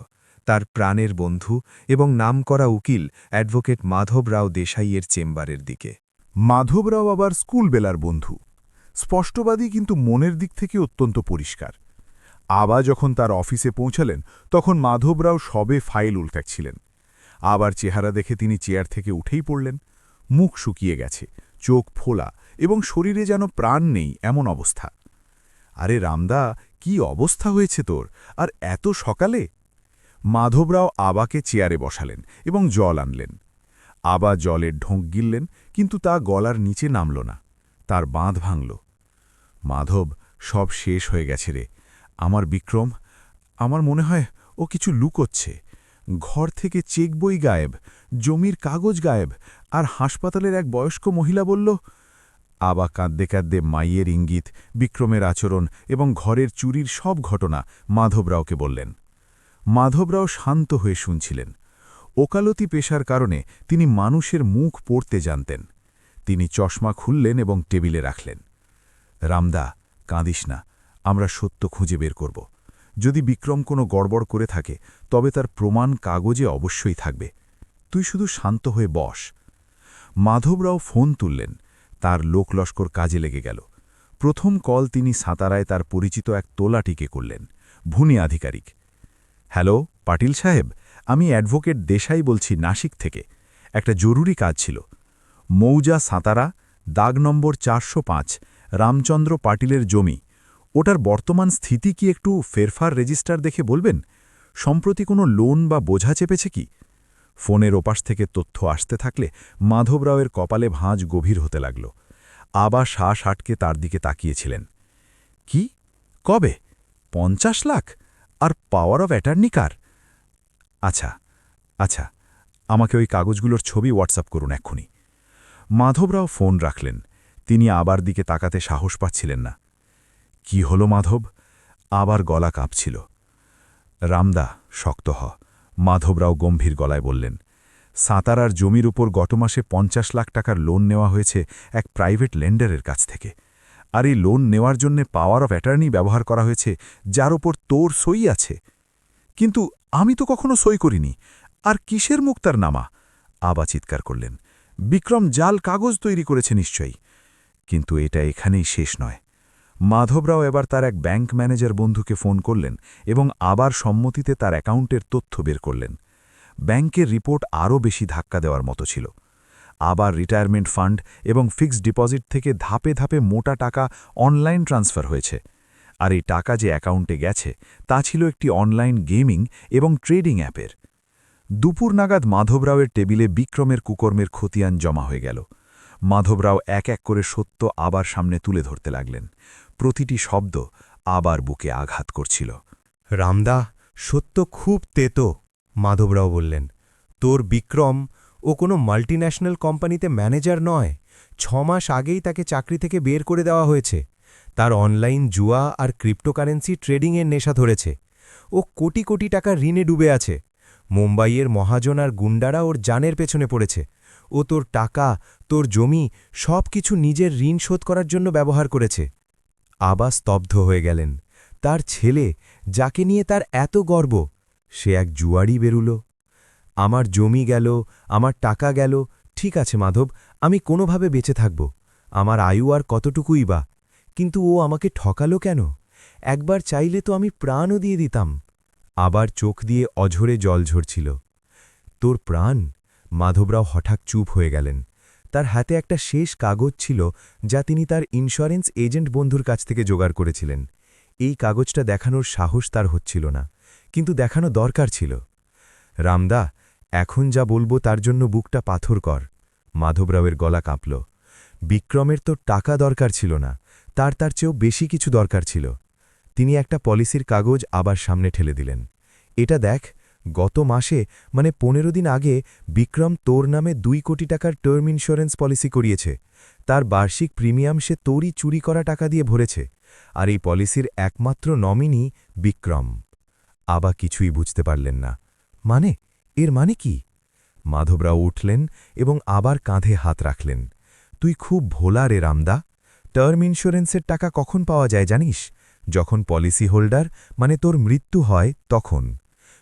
তার প্রাণের বন্ধু এবং নামকরা উকিল অ্যাডভোকেট মাধবরাও দেশাইয়ের চেম্বারের দিকে। মাধবরাও আবার স্কুলবেলার বন্ধু, স্পষ্টবাদী কিন্তু মনের দিক থেকে অত্যন্ত পরিষ্কার। আবা যখন তার অফিসে পৌঁছালেন তখন মাধবরাও সবে ফাইল উল্টাচ্ছিলেন। আবার চেহারা দেখে তিনি চেয়ার থেকে উঠেই পড়লেন। মুখ শুকিয়ে গেছে, চোখ ফোলা এবং শরীরে যেন প্রাণ নেই এমন অবস্থা। আরে রামদা, কি অবস্থা হয়েছে তোর, আর এত সকালে? মাধবরাও আবাকে চেয়ারে বসালেন এবং জল আনলেন। আবা জলের ঢোঁক গিললেন, কিন্তু তা গলার নিচে নামল না। তার বাঁধ ভাঙল। মাধব, সব শেষ হয়ে গেছে রে। আমার বিক্রম, আমার মনে হয় ও কিছু লুকোচ্ছে। ঘর থেকে চেক বই গায়েব, জমির কাগজ গায়েব, আর হাসপাতালের এক বয়স্ক মহিলা বলল। আবা কাঁদতে কাঁদতে মাইয়ের ইঙ্গিত, বিক্রমের আচরণ এবং ঘরের চুরির সব ঘটনা মাধবরাওকে বললেন। মাধবরাও শান্ত হয়ে শুনছিলেন। ওকালতি পেশার কারণে তিনি মানুষের মুখ পড়তে জানতেন। তিনি চশমা খুললেন এবং টেবিলে রাখলেন। রামদা, কাঁদিস না, আমরা সত্য খুঁজে বের করব। যদি বিক্রম কোনো গড়বড় করে থাকে তবে তার প্রমাণ কাগজে অবশ্যই থাকবে। তুই শুধু শান্ত হয়ে বস। মাধবরাও ফোন তুললেন। তার লোকলস্কর কাজে লেগে গেল। প্রথম কল তিনি সাঁতারায় তার পরিচিত এক তোলাটিকে করলেন, ভূমি আধিকারিক। হ্যালো পাটিল সাহেব, আমি অ্যাডভোকেট দেশাই বলছি, নাসিক থেকে। একটা জরুরি কাজ ছিল। মৌজা সাঁতারা, দাগ নম্বর 405, রামচন্দ্র পাটিলের জমি। ওটার বর্তমান স্থিতি কি একটু ফেরফার রেজিস্টার দেখে বলবেন? সম্প্রতি কোনো লোন বা বোঝা চেপেছে কি? ফোনের ওপাশ থেকে তথ্য আসতে থাকলে মাধবরাওয়ের কপালে ভাঁজ গভীর হতে লাগল। আবা শ্বাস আটকে তার দিকে তাকিয়েছিলেন। কি? কবে? 50 লাখ? আর পাওয়ার অফ অ্যাটর্নি কার? আচ্ছা আচ্ছা, আমাকে ওই কাগজগুলোর ছবি হোয়াটসঅ্যাপ করুন এক্ষুনি। মাধবরাও ফোন রাখলেন। তিনি আবার দিকে তাকাতে সাহস পাচ্ছিলেন না। কি হলো মাধব? আবার গলা কাঁপছিল। রামদা, শক্ত হ, মাধবরাও গম্ভীর গলায় বললেন। সাঁতারার জমির উপর গত মাসে 50 লাখ টাকার লোন নেওয়া হয়েছে এক প্রাইভেট লেন্ডারের কাছ থেকে। আর এই লোন নেওয়ার জন্য পাওয়ার অফ অ্যাটর্নি ব্যবহার করা হয়েছে, যার ওপর তোর সই আছে। কিন্তু আমি তো কখনো সই করিনি। আর কিসের মুক্তার নামা? আবা চিৎকার করলেন। বিক্রম জাল কাগজ তৈরি করেছে নিশ্চয়ই। কিন্তু এটা এখানেই শেষ নয়। মাধবরাও এবার তার এক ব্যাংক ম্যানেজার বন্ধুকে ফোন করলেন এবং আবার সম্মতিতে তার অ্যাকাউন্টের তথ্য বের করলেন। ব্যাংকের রিপোর্ট আরও বেশি ধাক্কা দেওয়ার মতো ছিল। আবার রিটায়ারমেন্ট ফান্ড এবং ফিক্সড ডিপোজিট থেকে ধাপে ধাপে মোটা টাকা অনলাইন ট্রান্সফার হয়েছে। আর এই টাকা যে অ্যাকাউন্টে গেছে তা ছিল একটি অনলাইন গেমিং এবং ট্রেডিং অ্যাপের। দুপুর নাগাদ মাধবরাওয়ের টেবিলে বিক্রমের কুকর্মের খতিয়ান জমা হয়ে গেল। মাধবরাও এক এক করে সত্য আবার সামনে তুলে ধরতে লাগলেন। প্রতিটি শব্দ আবার বুকে আঘাত করছিল। রামদা, সত্য খুব তেতো, মাধবরাও বললেন। তোর বিক্রম ও কোনো মাল্টিন্যাশনাল কোম্পানিতে ম্যানেজার নয়। 6 মাস আগেই তাকে চাকরি থেকে বের করে দেওয়া হয়েছে। তার অনলাইন জুয়া আর ক্রিপ্টোকারেন্সি ট্রেডিংয়ের নেশা ধরেছে। ও কোটি কোটি টাকা ঋণে ডুবে আছে। মুম্বাইয়ের মহাজন আর গুন্ডারা ওর জানের পেছনে পড়েছে। ও তোর টাকা, তোর জমি সব কিছু নিজের ঋণ শোধ করার জন্য ব্যবহার করেছে। আবা স্তব্ধ হয়ে গেলেন। তার ছেলে, যাকে নিয়ে তার এত গর্ব, সে এক জুয়ারি বেরুল। আমার জমি গেল, আমার টাকা গেল, ঠিক আছে মাধব, আমি কোনোভাবে বেঁচে থাকব। আমার আয়ু আর কতটুকুই বা, কিন্তু ও আমাকে ঠকালো কেন? একবার চাইলে তো আমি প্রাণও দিয়ে দিতাম। আবার চোখ দিয়ে অঝরে জল ঝরছিল। তোর প্রাণ? মাধবরাও হঠাৎ চুপ হয়ে গেলেন। তার হাতে একটা শেষ কাগজ ছিল যা তিনি তার ইন্স্যুরেন্স এজেন্ট বন্ধুর কাছ থেকে জোগাড় করেছিলেন। এই কাগজটা দেখানোর সাহস তার হচ্ছিল না, কিন্তু দেখানো দরকার ছিল। রামদা, এখন যা বলবো তার জন্য বুকটা পাথর কর। মাধবরাওয়ের গলা কাঁপল। বিক্রমের তো টাকা দরকার ছিল না, তার চেয়েও বেশি কিছু দরকার ছিল। তিনি একটা পলিসির কাগজ আবার সামনে ঠেলে দিলেন। এটা দেখ, গত মাসে মানে 15 দিন আগে বিক্রম তোর নামে 2 কোটি টাকার টার্ম ইন্স্যুরেন্স পলিসি করিয়েছে। তার বার্ষিক প্রিমিয়াম সে তোরই চুরি করা টাকা দিয়ে ভরেছে। আর এই পলিসির একমাত্র নমিনি বিক্রম। আবা কিছুই বুঝতে পারলেন না। মানে? এর মানে কি? মাধবরাও উঠলেন এবং আবার কাঁধে হাত রাখলেন। তুই খুব ভোলা রে রামদা। টার্ম ইন্স্যুরেন্সের টাকা কখন পাওয়া যায় জানিস? যখন পলিসি হোল্ডার মানে তোর মৃত্যু হয় তখন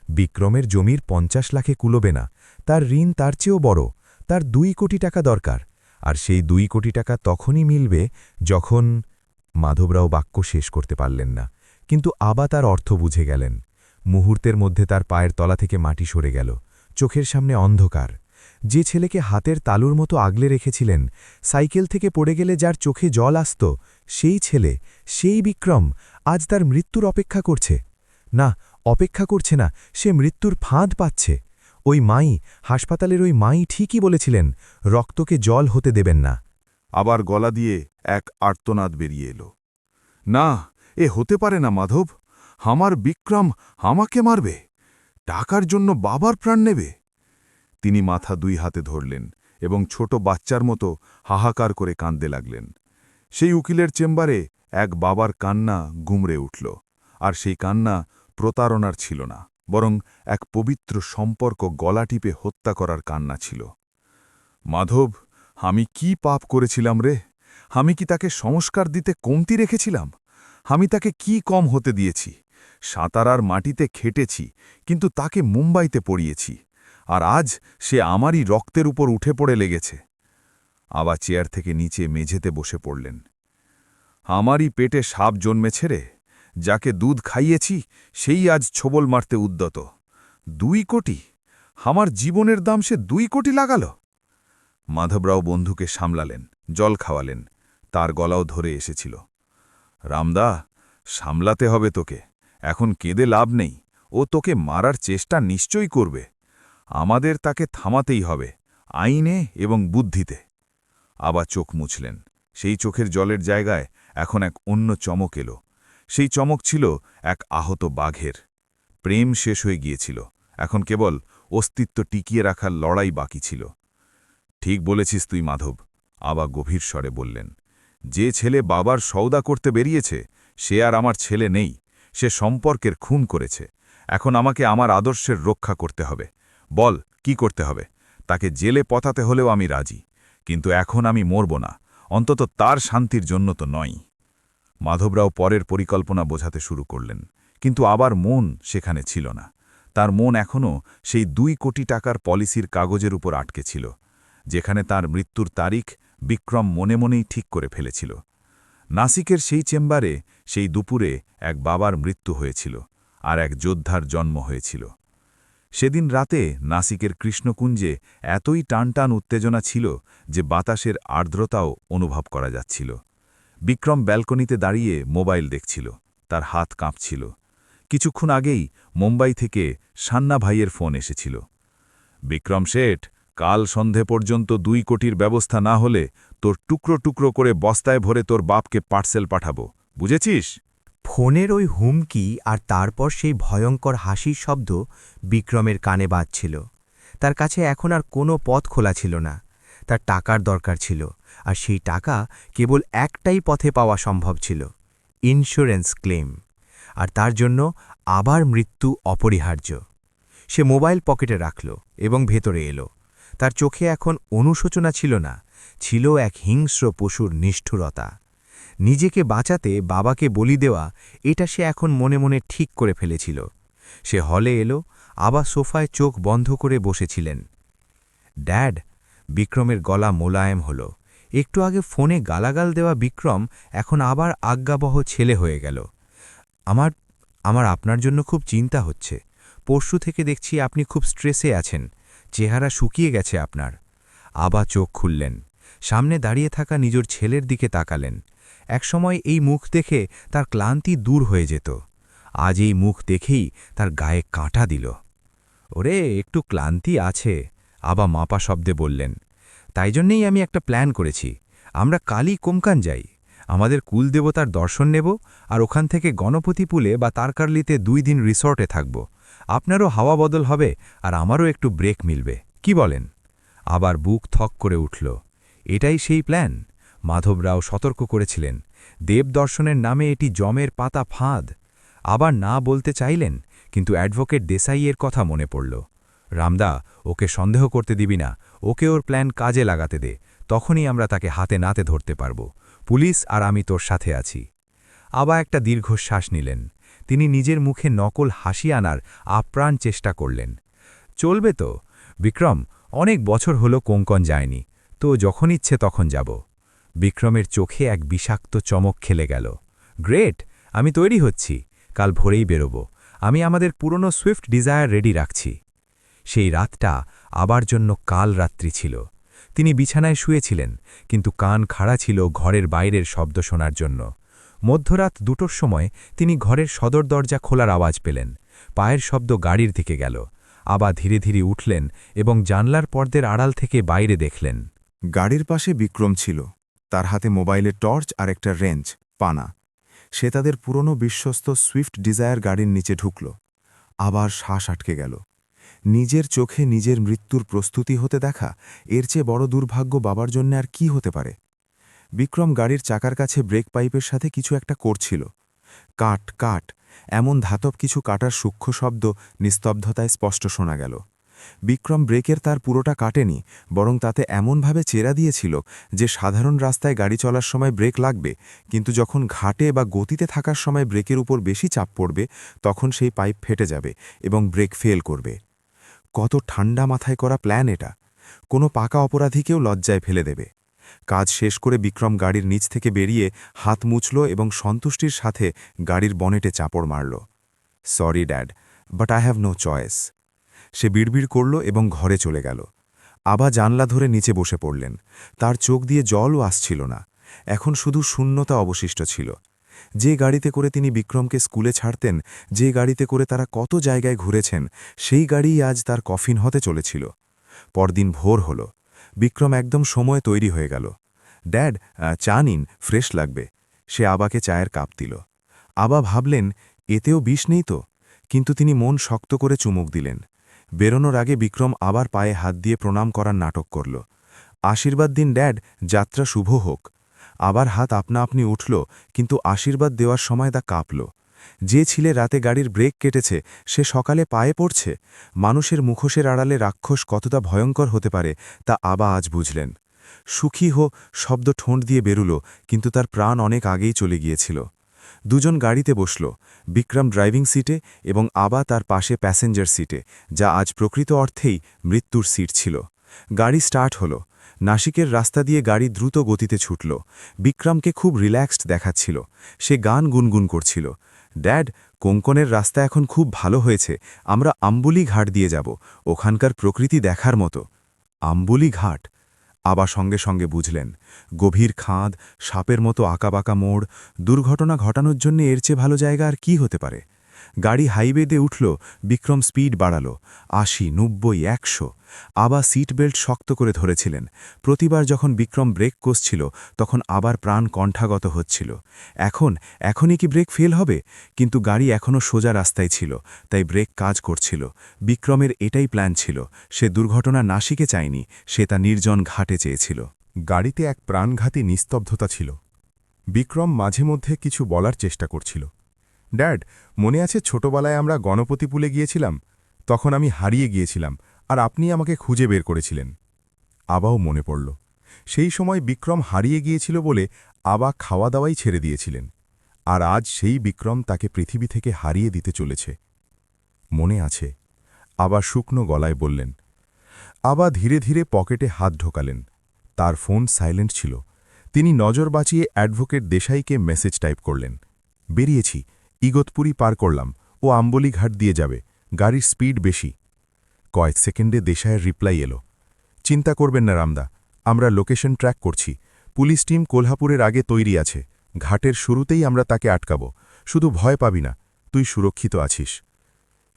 বিক্রমের জমির ৫০ লাখে কুলোবে না, তার ঋণ তার চেয়েও বড়, তার ২ কোটি টাকা দরকার, আর সেই ২ কোটি টাকা তখনই মিলবে যখন। মাধবরাও বাক্য শেষ করতে পারলেন না, কিন্তু আবা তার অর্থ বুঝে গেলেন। মুহূর্তের মধ্যে তার পায়ের তলা থেকে মাটি সরে গেল, চোখের সামনে অন্ধকার। যে ছেলেকে হাতের তালুর মতো আগলে রেখেছিলেন, সাইকেল থেকে পড়ে গেলে যার চোখে জল আসত, সেই ছেলে, সেই বিক্রম আজ তার মৃত্যুর অপেক্ষা করছে। না, অপেক্ষা করছে না, সে মৃত্যুর ফাঁদ পাচ্ছে। ওই মাই, হাসপাতালের ওই মাই ঠিকই বলেছিলেন, রক্তকে জল হতে দেবেন না। আবার গলা দিয়ে এক আর্তনাদ বেরিয়ে এলো। না, এ হতে পারে না মাধব। আমার বিক্রম আমাকে মারবে, টাকার জন্য বাবার প্রাণ নেবে। তিনি মাথা ২ হাতে ধরলেন এবং ছোট বাচ্চার মতো হাহাকার করে কাঁদতে লাগলেন। সেই উকিলের চেম্বারে এক বাবার কান্না গুমড়ে উঠল, আর সেই কান্না প্রতারণার ছিল না, বরং এক পবিত্র সম্পর্ক গলা টিপে হত্যা করার কান্না ছিল। মাধব, আমি কি পাপ করেছিলাম রে? আমি কি তাকে সংস্কার দিতে কমতি রেখেছিলাম? আমি তাকে কি কম হতে দিয়েছি? সাঁতারার মাটিতে খেটেছি, কিন্তু তাকে মুম্বাইতে পড়িয়েছি, আর আজ সে আমারই রক্তের উপর উঠে পড়ে লেগেছে। আবার চেয়ার থেকে নিচে মেঝেতে বসে পড়লেন। আমারই পেটে সাপ জন্মেছে রে, যাকে দুধ খাইয়েছি সেই আজ ছোবল মারতে উদ্যত। ২ কোটি? আমার জীবনের দাম সে ২ কোটি লাগাল? মাধবরাও বন্ধুকে সামলালেন, জল খাওয়ালেন, তার গলাও ধরে এসেছিল। রামদা, সামলাতে হবে তোকে, এখন কেঁদে লাভ নেই। ও তোকে মারার চেষ্টা নিশ্চয়ই করবে। আমাদের তাকে থামাতেই হবে, আইনে এবং বুদ্ধিতে। আবার চোখ মুছলেন। সেই চোখের জলের জায়গায় এখন এক অন্য চমক এলো। সেই চমক ছিল এক আহত বাঘের। প্রেম শেষ হয়ে গিয়েছিল, এখন কেবল অস্তিত্ব টিকিয়ে রাখার লড়াই বাকি ছিল। ঠিক বলেছিস তুই মাধব, আবা গভীর স্বরে বললেন। যে ছেলে বাবার সওদা করতে বেরিয়েছে, সে আর আমার ছেলে নেই, সে সম্পর্কের খুন করেছে। এখন আমাকে আমার আদর্শের রক্ষা করতে হবে। বল, কি করতে হবে? তাকে জেলে পতাতে হলেও আমি রাজি, কিন্তু এখন আমি মরব না, অন্তত তার শান্তির জন্য তো নয়। মাধবরাও পরের পরিকল্পনা বোঝাতে শুরু করলেন, কিন্তু আবার মন সেখানে ছিল না। তার মন এখনও সেই ২ কোটি টাকার পলিসির কাগজের উপর আটকে ছিল, যেখানে তার মৃত্যুর তারিখ বিক্রম মনে মনেই ঠিক করে ফেলেছিল। নাসিকের সেই চেম্বারে সেই দুপুরে এক বাবার মৃত্যু হয়েছিল, আর এক যোদ্ধার জন্ম হয়েছিল। সেদিন রাতে নাসিকের কৃষ্ণকুঞ্জে এতই টানটান উত্তেজনা ছিল যে বাতাসের আর্দ্রতাও অনুভব করা যাচ্ছিল। বিক্রম ব্যালকনিতে দাঁড়িয়ে মোবাইল দেখছিল, তার হাত কাঁপছিল। কিছুক্ষণ আগেই মুম্বাই থেকে সান্না ভাইয়ের ফোন এসেছিল। বিক্রম শেঠ, কাল সন্ধে পর্যন্ত ২ কোটির ব্যবস্থা না হলে তোর টুকরো টুকরো করে বস্তায় ভরে তোর বাপকে পার্সেল পাঠাবো, বুঝেছিস? ফোনের ওই হুমকি আর তারপর সেই ভয়ঙ্কর হাসির শব্দ বিক্রমের কানে বাজছিল। তার কাছে এখন আর কোনো পথ খোলা ছিল না। তার টাকার দরকার ছিল, আর সেই টাকা কেবল একটাই পথে পাওয়া সম্ভব ছিল, ইন্স্যুরেন্স ক্লেম। আর তার জন্য আবার মৃত্যু অপরিহার্য। সে মোবাইল পকেটে রাখল এবং ভেতরে এলো। তার চোখে এখন অনুশোচনা ছিল না, ছিল এক হিংস্র পশুর নিষ্ঠুরতা। নিজেকে বাঁচাতে বাবাকে বলি দেওয়া, এটা সে এখন মনে মনে ঠিক করে ফেলেছিল। সে হলে এলো, আবার সোফায় চোখ বন্ধ করে বসেছিলেন। ড্যাড, বিক্রমের গলা মোলায়েম হল। একটু আগে ফোনে গালাগাল দেওয়া বিক্রম এখন আবার আজ্ঞাবহ ছেলে হয়ে গেল। আমার আপনার জন্য খুব চিন্তা হচ্ছে। পরশু থেকে দেখছি আপনি খুব স্ট্রেসে আছেন, চেহারা শুকিয়ে গেছে আপনার। আবা চোখ খুললেন, সামনে দাঁড়িয়ে থাকা নিজের ছেলের দিকে তাকালেন। একসময় এই মুখ দেখে তার ক্লান্তি দূর হয়ে যেত, আজ এই মুখ দেখেই তার গায়ে কাঁটা দিল। ওরে, একটু ক্লান্তি আছে, আবা মাপা শব্দে বললেন। তাই জন্যেই আমি একটা প্ল্যান করেছি, আমরা কালই কোমকান যাই, আমাদের কুলদেবতার দর্শন নেব, আর ওখান থেকে গণপতিপুলে বা তারকার্লিতে 2 দিন রিসর্টে থাকব। আপনারও হাওয়া বদল হবে, আর আমারও একটু ব্রেক মিলবে, কি বলেন? আবার বুক থক করে উঠল। এটাই সেই প্ল্যান। মাধবরাও সতর্ক করেছিলেন, দেব দর্শনের নামে এটি জমের পাতা ফাঁদ। আবার না বলতে চাইলেন, কিন্তু অ্যাডভোকেট দেসাইয়ের কথা মনে পড়ল। রামদা, ওকে সন্দেহ করতে দিবি না, ওকে ওর প্ল্যান কাজে লাগাতে দে, তখনই আমরা তাকে হাতে নাতে ধরতে পারব। পুলিশ আর আমি তোর সাথে আছি। আবা একটা দীর্ঘশ্বাস নিলেন। তিনি নিজের মুখে নকল হাসি আনার আপ্রাণ চেষ্টা করলেন। চলবে তো বিক্রম, অনেক বছর হলো কোঙ্কন যায়নি, তো যখন ইচ্ছে তখন যাব। বিক্রমের চোখে এক বিষাক্ত চমক খেলে গেল। গ্রেট, আমি তৈরি হচ্ছি, কাল ভোরেই বেরোব। আমি আমাদের পুরনো সুইফট ডিজায়ার রেডি রাখছি। সেই রাতটা আবার জন্য কাল রাত্রি ছিল। তিনি বিছানায় শুয়েছিলেন, কিন্তু কান খাড়া ছিল ঘরের বাইরের শব্দ শোনার জন্য। মধ্যরাত 2টোর সময় তিনি ঘরের সদর দরজা খোলার আওয়াজ পেলেন। পায়ের শব্দ গাড়ির দিকে গেল। আবা ধীরে ধীরে উঠলেন এবং জানলার পর্দের আড়াল থেকে বাইরে দেখলেন। গাড়ির পাশে বিক্রম ছিল, তার হাতে মোবাইলের টর্চ আর একটা রেঞ্জ পানা। সে তাদের পুরনো বিশ্বস্ত সুইফট ডিজায়ার গাড়ির নিচে ঢুকল। আবার শ্বাস আটকে গেল। নিজের চোখে নিজের মৃত্যুর প্রস্তুতি হতে দেখা এর চেয়ে বড় দুর্ভাগ্য বাবার জন্য আর কি হতে পারে। বিক্রম গাড়ির চাকার কাছে ব্রেক পাইপের সাথে কিছু একটা করছিল। কাট কাট এমন ধাতব কিছু কাটার সূক্ষ্ম শব্দ নিস্তব্ধতায় স্পষ্ট শোনা গেল। বিক্রম ব্রেকের তার পুরোটা কাটেনি, বরং তাতে এমনভাবে চেরা দিয়েছিল যে সাধারণ রাস্তায় গাড়ি চলার সময় ব্রেক লাগবে, কিন্তু যখন ঘাটে বা গতিতে থাকার সময় ব্রেকের উপর বেশি চাপ পড়বে তখন সেই পাইপ ফেটে যাবে এবং ব্রেক ফেল করবে। কত ঠান্ডা মাথায় করা প্ল্যান এটা! কোনো পাকা অপরাধীকেও লজ্জায় ফেলে দেবে। কাজ শেষ করে বিক্রম গাড়ির নিচ থেকে বেরিয়ে হাত মুছল এবং সন্তুষ্টির সাথে গাড়ির বনেটে চাপড় মারল। Sorry dad, but I have no choice. সে বিড়বিড় করল এবং ঘরে চলে গেল। আবা জানলা ধরে নিচে বসে পড়লেন। তার চোখ দিয়ে জলও আসছিল না। এখন শুধু শূন্যতা অবশিষ্ট ছিল। যে গাড়িতে করে তিনি বিক্রমকে স্কুলে ছাড়তেন, যে গাড়িতে করে তারা কত জায়গায় ঘুরেছেন, সেই গাড়িই আজ তার কফিন হতে চলেছিল। পরদিন ভোর হল। বিক্রম একদম সময় তৈরি হয়ে গেল। ড্যাড, চা নিন, ফ্রেশ লাগবে। সে আবাকে চায়ের কাপ দিল। আবা ভাবলেন, এতেও বিষ নেই তো, কিন্তু তিনি মন শক্ত করে চুমুক দিলেন। বেরোনোর আগে বিক্রম আবার পায়ে হাত দিয়ে প্রণাম করার নাটক করল। আশীর্বাদ দিন ড্যাড, যাত্রা শুভ হোক। আবার হাত আপনা আপনি উঠল, কিন্তু আশীর্বাদ দেওয়ার সময় তা কাঁপল। যে ছিলে রাতে গাড়ির ব্রেক কেটেছে, সে সকালে পায়ে পড়ছে। মানুষের মুখোশের আড়ালে রাক্ষস কতটা ভয়ঙ্কর হতে পারে তা আবা আজ বুঝলেন। সুখী হো শব্দ ঠোঁট দিয়ে বেরুল, কিন্তু তার প্রাণ অনেক আগেই চলে গিয়েছিল। দুজন গাড়িতে বসল, বিক্রম ড্রাইভিং সিটে এবং আবা তার পাশে প্যাসেঞ্জার সিটে, যা আজ প্রকৃত অর্থেই মৃত্যুর সিট ছিল। গাড়ি স্টার্ট হলো। নাসিকের রাস্তা দিয়ে গাড়ি দ্রুত গতিতে ছুটল। বিক্রমকে খুব রিল্যাক্সড দেখাচ্ছিল। সে গান গুনগুন করছিল। ড্যাড, কোঙ্কনের রাস্তা এখন খুব ভালো হয়েছে। আমরা আম্বুলি ঘাট দিয়ে যাব, ওখানকার প্রকৃতি দেখার মতো। আম্বুলি ঘাট? আবা সঙ্গে সঙ্গে বুঝলেন। গভীর খাদ, সাপের মতো আঁকাবাঁকা মোড়, দুর্ঘটনা ঘটানোর জন্য এর চেয়ে ভালো জায়গা আর কি হতে পারে। গাড়ি হাইওয়েতে উঠল। বিক্রম স্পিড বাড়াল। ৮০, ৯০, ১০০। আবা সিট বেল্ট শক্ত করে ধরেছিলেন। প্রতিবার যখন বিক্রম ব্রেক কষছিল তখন আবার প্রাণ কণ্ঠাগত হচ্ছিল। এখনই কি ব্রেক ফেল হবে? কিন্তু গাড়ি এখনও সোজা রাস্তায় ছিল, তাই ব্রেক কাজ করছিল। বিক্রমের এটাই প্ল্যান ছিল। সে দুর্ঘটনা নাসিকে চায়নি, সে তা নির্জন ঘাটে চেয়েছিল। গাড়িতে এক প্রাণঘাতী নিস্তব্ধতা ছিল। বিক্রম মাঝে মধ্যে কিছু বলার চেষ্টা করছিল। ড্যাড, মনে আছে ছোটবেলায় আমরা গণপতিপুলে গিয়েছিলাম? তখন আমি হারিয়ে গিয়েছিলাম আর আপনি আমাকে খুঁজে বের করেছিলেন। আবাও মনে পড়ল। সেই সময় বিক্রম হারিয়ে গিয়েছিল বলে আবা খাওয়া দাওয়াই ছেড়ে দিয়েছিলেন, আর আজ সেই বিক্রম তাকে পৃথিবী থেকে হারিয়ে দিতে চলেছে। মনে আছে, আবা শুকনো গলায় বললেন। আবা ধীরে ধীরে পকেটে হাত ঢোকালেন। তার ফোন সাইলেন্ট ছিল। তিনি নজর বাঁচিয়ে অ্যাডভোকেট দেশাইকে মেসেজ টাইপ করলেন। বেরিয়েছি, ইগতপুরি পার করলাম, ও আম্বলি ঘাট দিয়ে যাবে, গাড়ির স্পিড বেশি। কয়েক সেকেন্ডে দেশাইয়ের রিপ্লাই এলো। চিন্তা করবেন না রামদা, আমরা লোকেশন ট্র্যাক করছি। পুলিশ টিম কোলহাপুরের আগে তৈরি আছে। ঘাটের শুরুতেই আমরা তাকে আটকাব। শুধু ভয় পাবি না, তুই সুরক্ষিত আছিস।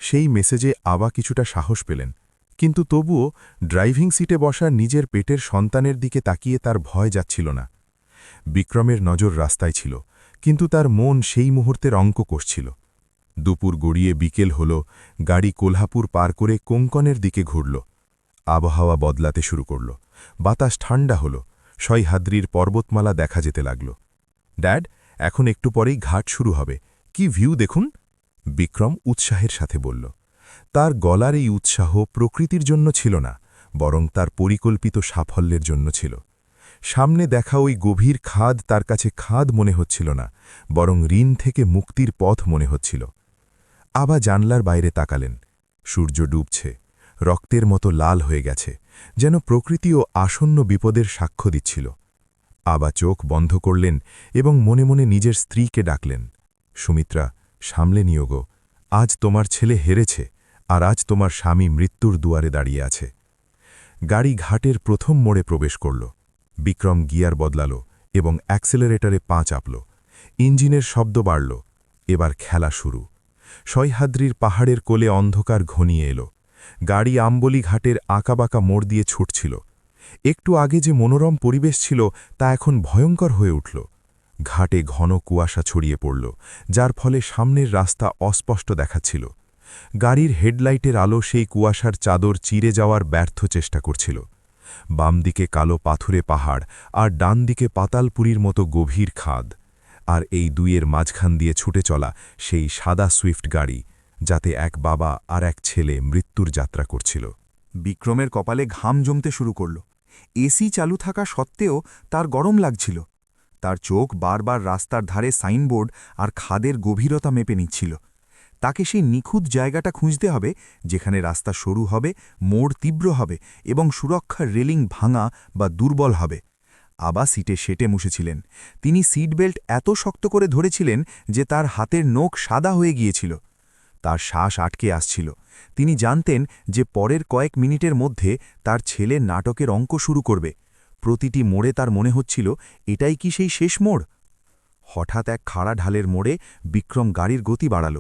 সেই মেসেজে আবা কিছুটা সাহস পেলেন, কিন্তু তবুও ড্রাইভিং সিটে বসা নিজের পেটের সন্তানের দিকে তাকিয়ে তার ভয় যাচ্ছিল না। বিক্রমের নজর রাস্তায় ছিল, কিন্তু তার মন সেই মুহূর্তের অঙ্ক কষছিল। দুপুর গড়িয়ে বিকেল হল। গাড়ি কোলহাপুর পার করে কোঙ্কনের দিকে ঘুরল। আবহাওয়া বদলাতে শুরু করল। বাতাস ঠান্ডা হল। সহ্যাদ্রির পর্বতমালা দেখা যেতে লাগল। ড্যাড, এখন একটু পরেই ঘাট শুরু হবে। কি ভিউ দেখুন! বিক্রম উৎসাহের সাথে বলল। তার গলার এই উৎসাহ প্রকৃতির জন্য ছিল না, বরং তার পরিকল্পিত সাফল্যের জন্য ছিল। সামনে দেখা ওই গভীর খাদ তার কাছে খাদ মনে হচ্ছিল না, বরং ঋণ থেকে মুক্তির পথ মনে হচ্ছিল। আবা জানলার বাইরে তাকালেন। সূর্য ডুবছে, রক্তের মতো লাল হয়ে গেছে, যেন প্রকৃতিও আসন্ন বিপদের সাক্ষ্য দিচ্ছিল। আবা চোখ বন্ধ করলেন এবং মনে মনে নিজের স্ত্রীকে ডাকলেন, সুমিত্রা, সামলে নিও গো, আজ তোমার ছেলে হেরেছে, আর আজ তোমার স্বামী মৃত্যুর দুয়ারে দাঁড়িয়ে আছে। গাড়ি ঘাটের প্রথম মোড়ে প্রবেশ করল। বিক্রম গিয়ার বদলাল এবং অ্যাক্সেলারেটরে পা চাপল। ইঞ্জিনের শব্দ বাড়ল। এবার খেলা শুরু। সহ্যাদ্রির পাহাড়ের কোলে অন্ধকার ঘনিয়ে এলো। গাড়ি আম্বলি ঘাটের আঁকাবাঁকা মোড় দিয়ে ছুটছিল। একটু আগে যে মনোরম পরিবেশ ছিল তা এখন ভয়ঙ্কর হয়ে উঠল। ঘাটে ঘন কুয়াশা ছড়িয়ে পড়ল, যার ফলে সামনের রাস্তা অস্পষ্ট দেখাচ্ছিল। গাড়ির হেডলাইটের আলো সেই কুয়াশার চাদর চিরে যাওয়ার ব্যর্থ চেষ্টা করছিল। বাম দিকে কালো পাথুরে পাহাড় আর ডান দিকে পাতালপুরীর মতো গভীর খাদ, আর এই দুইয়ের মাঝখান দিয়ে ছুটে চলা সেই সাদা সুইফট গাড়ি, যাতে এক বাবা আর এক ছেলে মৃত্যুর যাত্রা করছিল। বিক্রমের কপালে ঘাম জমতে শুরু করল। এসি চালু থাকা সত্ত্বেও তার গরম লাগছিল। তার চোখ বারবার রাস্তার ধারে সাইনবোর্ড আর খাদের গভীরতা মেপে নিচ্ছিল। তাকে সেই নিখুঁত জায়গাটা খুঁজতে হবে যেখানে রাস্তা সরু হবে, মোড় তীব্র হবে এবং সুরক্ষার রেলিং ভাঙা বা দুর্বল হবে। আবা সিটে সেটে মুশেছিলেন। তিনি সিট বেল্ট এত শক্ত করে ধরেছিলেন যে তার হাতের নখ সাদা হয়ে গিয়েছিল। তার শ্বাস আটকে আসছিল। তিনি জানতেন যে পরের কয়েক মিনিটের মধ্যে তার ছেলে নাটকের অঙ্ক শুরু করবে। প্রতিটি মোড়ে তার মনে হচ্ছিল, এটাই কি সেই শেষ মোড়? হঠাৎ এক খাড়া ঢালের মোড়ে বিক্রম গাড়ির গতি বাড়াল।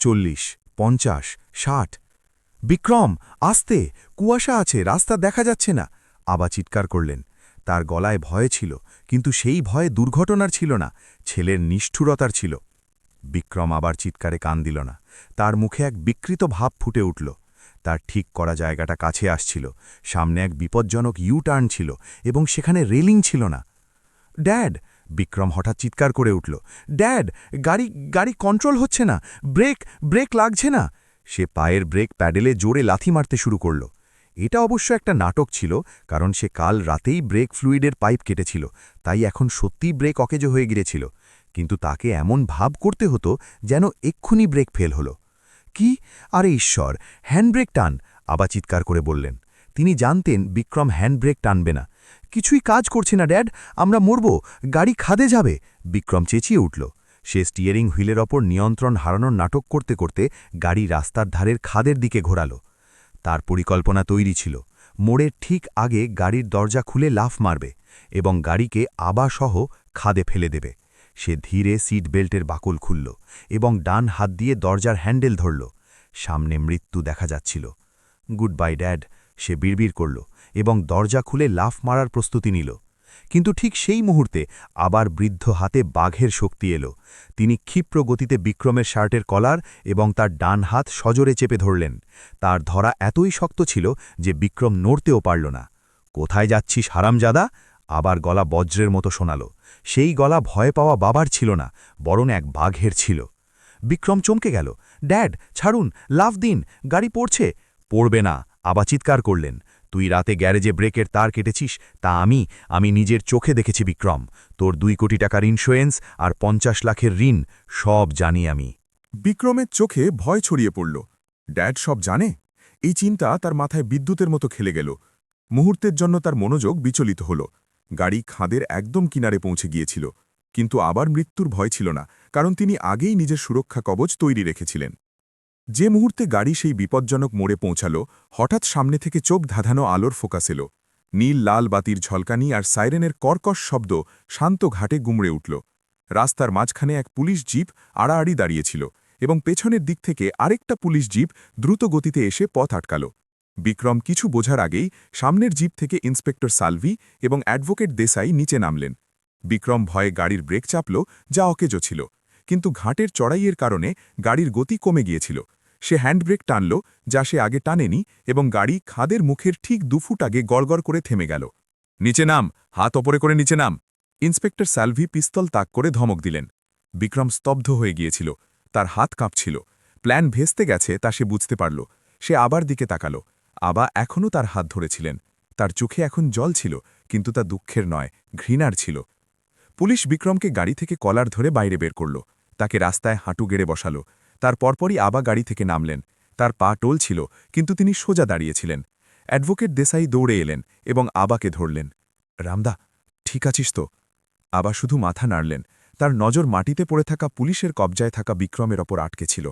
40, 50, 60। বিক্রম, আস্তে, কুয়াশা আছে, রাস্তা দেখা যাচ্ছে না। আবা চিৎকার করলেন। তার গলায় ভয় ছিল, কিন্তু সেই ভয় দুর্ঘটনার ছিল না, ছেলের নিষ্ঠুরতার ছিল। বিক্রম আবার চিৎকারে কান দিল না। তার মুখে এক বিকৃত ভাব ফুটে উঠল। তার ঠিক করা জায়গাটা কাছে আসছিল। সামনে এক বিপজ্জনক ইউ টার্ন ছিল এবং সেখানে রেলিং ছিল না। ড্যাড! বিক্রম হঠাৎ চিৎকার করে উঠল। ড্যাড, গাড়ি কন্ট্রোল হচ্ছে না, ব্রেক লাগছে না। সে পায়ের ব্রেক প্যাডেলে জোরে লাথি মারতে শুরু করল। এটা অবশ্য একটা নাটক ছিল, কারণ সে কাল রাতেই ব্রেক ফ্লুইডের পাইপ কেটেছিল, তাই এখন সত্যিই ব্রেক অকেজো হয়ে গিয়েছিল। কিন্তু তাকে এমন ভাব করতে হতো যেন এক্ষুনি ব্রেক ফেল হলো। কি? আরে ঈশ্বর, হ্যান্ডব্রেক টান! আবা চিৎকার করে বললেন। তিনি জানতেন বিক্রম হ্যান্ডব্রেক টানবে না। কিছুই কাজ করছে না ড্যাড, আমরা মরব, গাড়ি খাদে যাবে! বিক্রম চেঁচিয়ে উঠল। সে স্টিয়ারিং হুইলের ওপর নিয়ন্ত্রণ হারানোর নাটক করতে করতে গাড়ি রাস্তার ধারের খাদের দিকে ঘোরাল। তার পরিকল্পনা তৈরি ছিল। মোড়ের ঠিক আগে গাড়ির দরজা খুলে লাফ মারবে এবং গাড়িকে আবাসহ খাদে ফেলে দেবে। সে ধীরে সিট বেল্টের বাকল খুলল এবং ডান হাত দিয়ে দরজার হ্যান্ডেল ধরল। সামনে মৃত্যু দেখা যাচ্ছিল। গুড বাই ড্যাড, সে বিড়বিড় করল এবং দরজা খুলে লাফ মারার প্রস্তুতি নিল। কিন্তু ঠিক সেই মুহূর্তে আবার বৃদ্ধ হাতে বাঘের শক্তি এলো। তিনি ক্ষিপ্র গতিতে বিক্রমের শার্টের কলার এবং তার ডান হাত সজোরে চেপে ধরলেন। তার ধরা এতই শক্ত ছিল যে বিক্রম নড়তেও পারল না। কোথায় যাচ্ছিস হারামজাদা? আবার গলা বজ্রের মতো শোনাল। সেই গলা ভয় পাওয়া বাবার ছিল না, বরং এক বাঘের ছিল। বিক্রম চমকে গেল। ড্যাড, ছাড়ুন, লাফ দিন, গাড়ি পড়ছে। পড়বে না, আবা চিৎকার করলেন। তুই রাতে গ্যারেজে ব্রেকের তার কেটেছিস, তা আমি নিজের চোখে দেখেছি বিক্রম। তোর 2 কোটি টাকার ইন্স্যুরেন্স আর 50 লাখের ঋণ, সব জানি আমি। বিক্রমের চোখে ভয় ছড়িয়ে পড়ল। ড্যাড সব জানে? এই চিন্তা তার মাথায় বিদ্যুতের মতো খেলে গেল। মুহূর্তের জন্য তার মনোযোগ বিচলিত হল। গাড়ি খাদের একদম কিনারে পৌঁছে গিয়েছিল, কিন্তু আবার মৃত্যুর ভয় ছিল না, কারণ তিনি আগেই নিজের সুরক্ষা কবচ তৈরি রেখেছিলেন। যে মুহূর্তে গাড়ি সেই বিপজ্জনক মোড়ে পৌঁছাল, হঠাৎ সামনে থেকে চোখ ধাঁধানো আলোর ফোকাস এলো। নীল লাল বাতির ঝলকানি আর সাইরেনের কর্কশ শব্দ শান্ত ঘাটে গুমড়ে উঠল। রাস্তার মাঝখানে এক পুলিশ জিপ আড়াআড়ি দাঁড়িয়েছিল এবং পেছনের দিক থেকে আরেকটা পুলিশ জিপ দ্রুত গতিতে এসে পথ আটকাল। বিক্রম কিছু বোঝার আগেই সামনের জিপ থেকে ইন্সপেক্টর সালভি এবং অ্যাডভোকেট দেসাই নিচে নামলেন। বিক্রম ভয়ে গাড়ির ব্রেক চাপল, যা অকেজো ছিল, কিন্তু ঘাটের চড়াইয়ের কারণে গাড়ির গতি কমে গিয়েছিল। সে হ্যান্ডব্রেক টানল, যা সে আগে টানেনি, এবং গাড়ি খাদের মুখের ঠিক 2 ফুট আগে গড়গড় করে থেমে গেল। নিচে নাম, হাত ওপরে করে নিচে নাম! ইন্সপেক্টর সালভি পিস্তল তাক করে ধমক দিলেন। বিক্রম স্তব্ধ হয়ে গিয়েছিল। তার হাত কাঁপছিল। প্ল্যান ভেস্তে গেছে তা সে বুঝতে পারল। সে আবার দিকে তাকাল। আবা এখনও তার হাত ধরেছিলেন। তার চোখে এখন জল ছিল, কিন্তু তা দুঃখের নয়, ঘৃণার ছিল। পুলিশ বিক্রমকে গাড়ি থেকে কলার ধরে বাইরে বের করল, তাকে রাস্তায় হাঁটু গেড়ে বসালো। তার পরপরই আবা গাড়ি থেকে নামলেন। তার পা টলছিল, কিন্তু তিনি সোজা দাঁড়িয়েছিলেন। অ্যাডভোকেট দেসাই দৌড়ে এলেন এবং আবাকে ধরলেন। রামদা, ঠিক আছিস তো? আবা শুধু মাথা নাড়লেন। তার নজর মাটিতে পড়ে থাকা পুলিশের কবজায় থাকা বিক্রমের ওপর আটকে ছিল।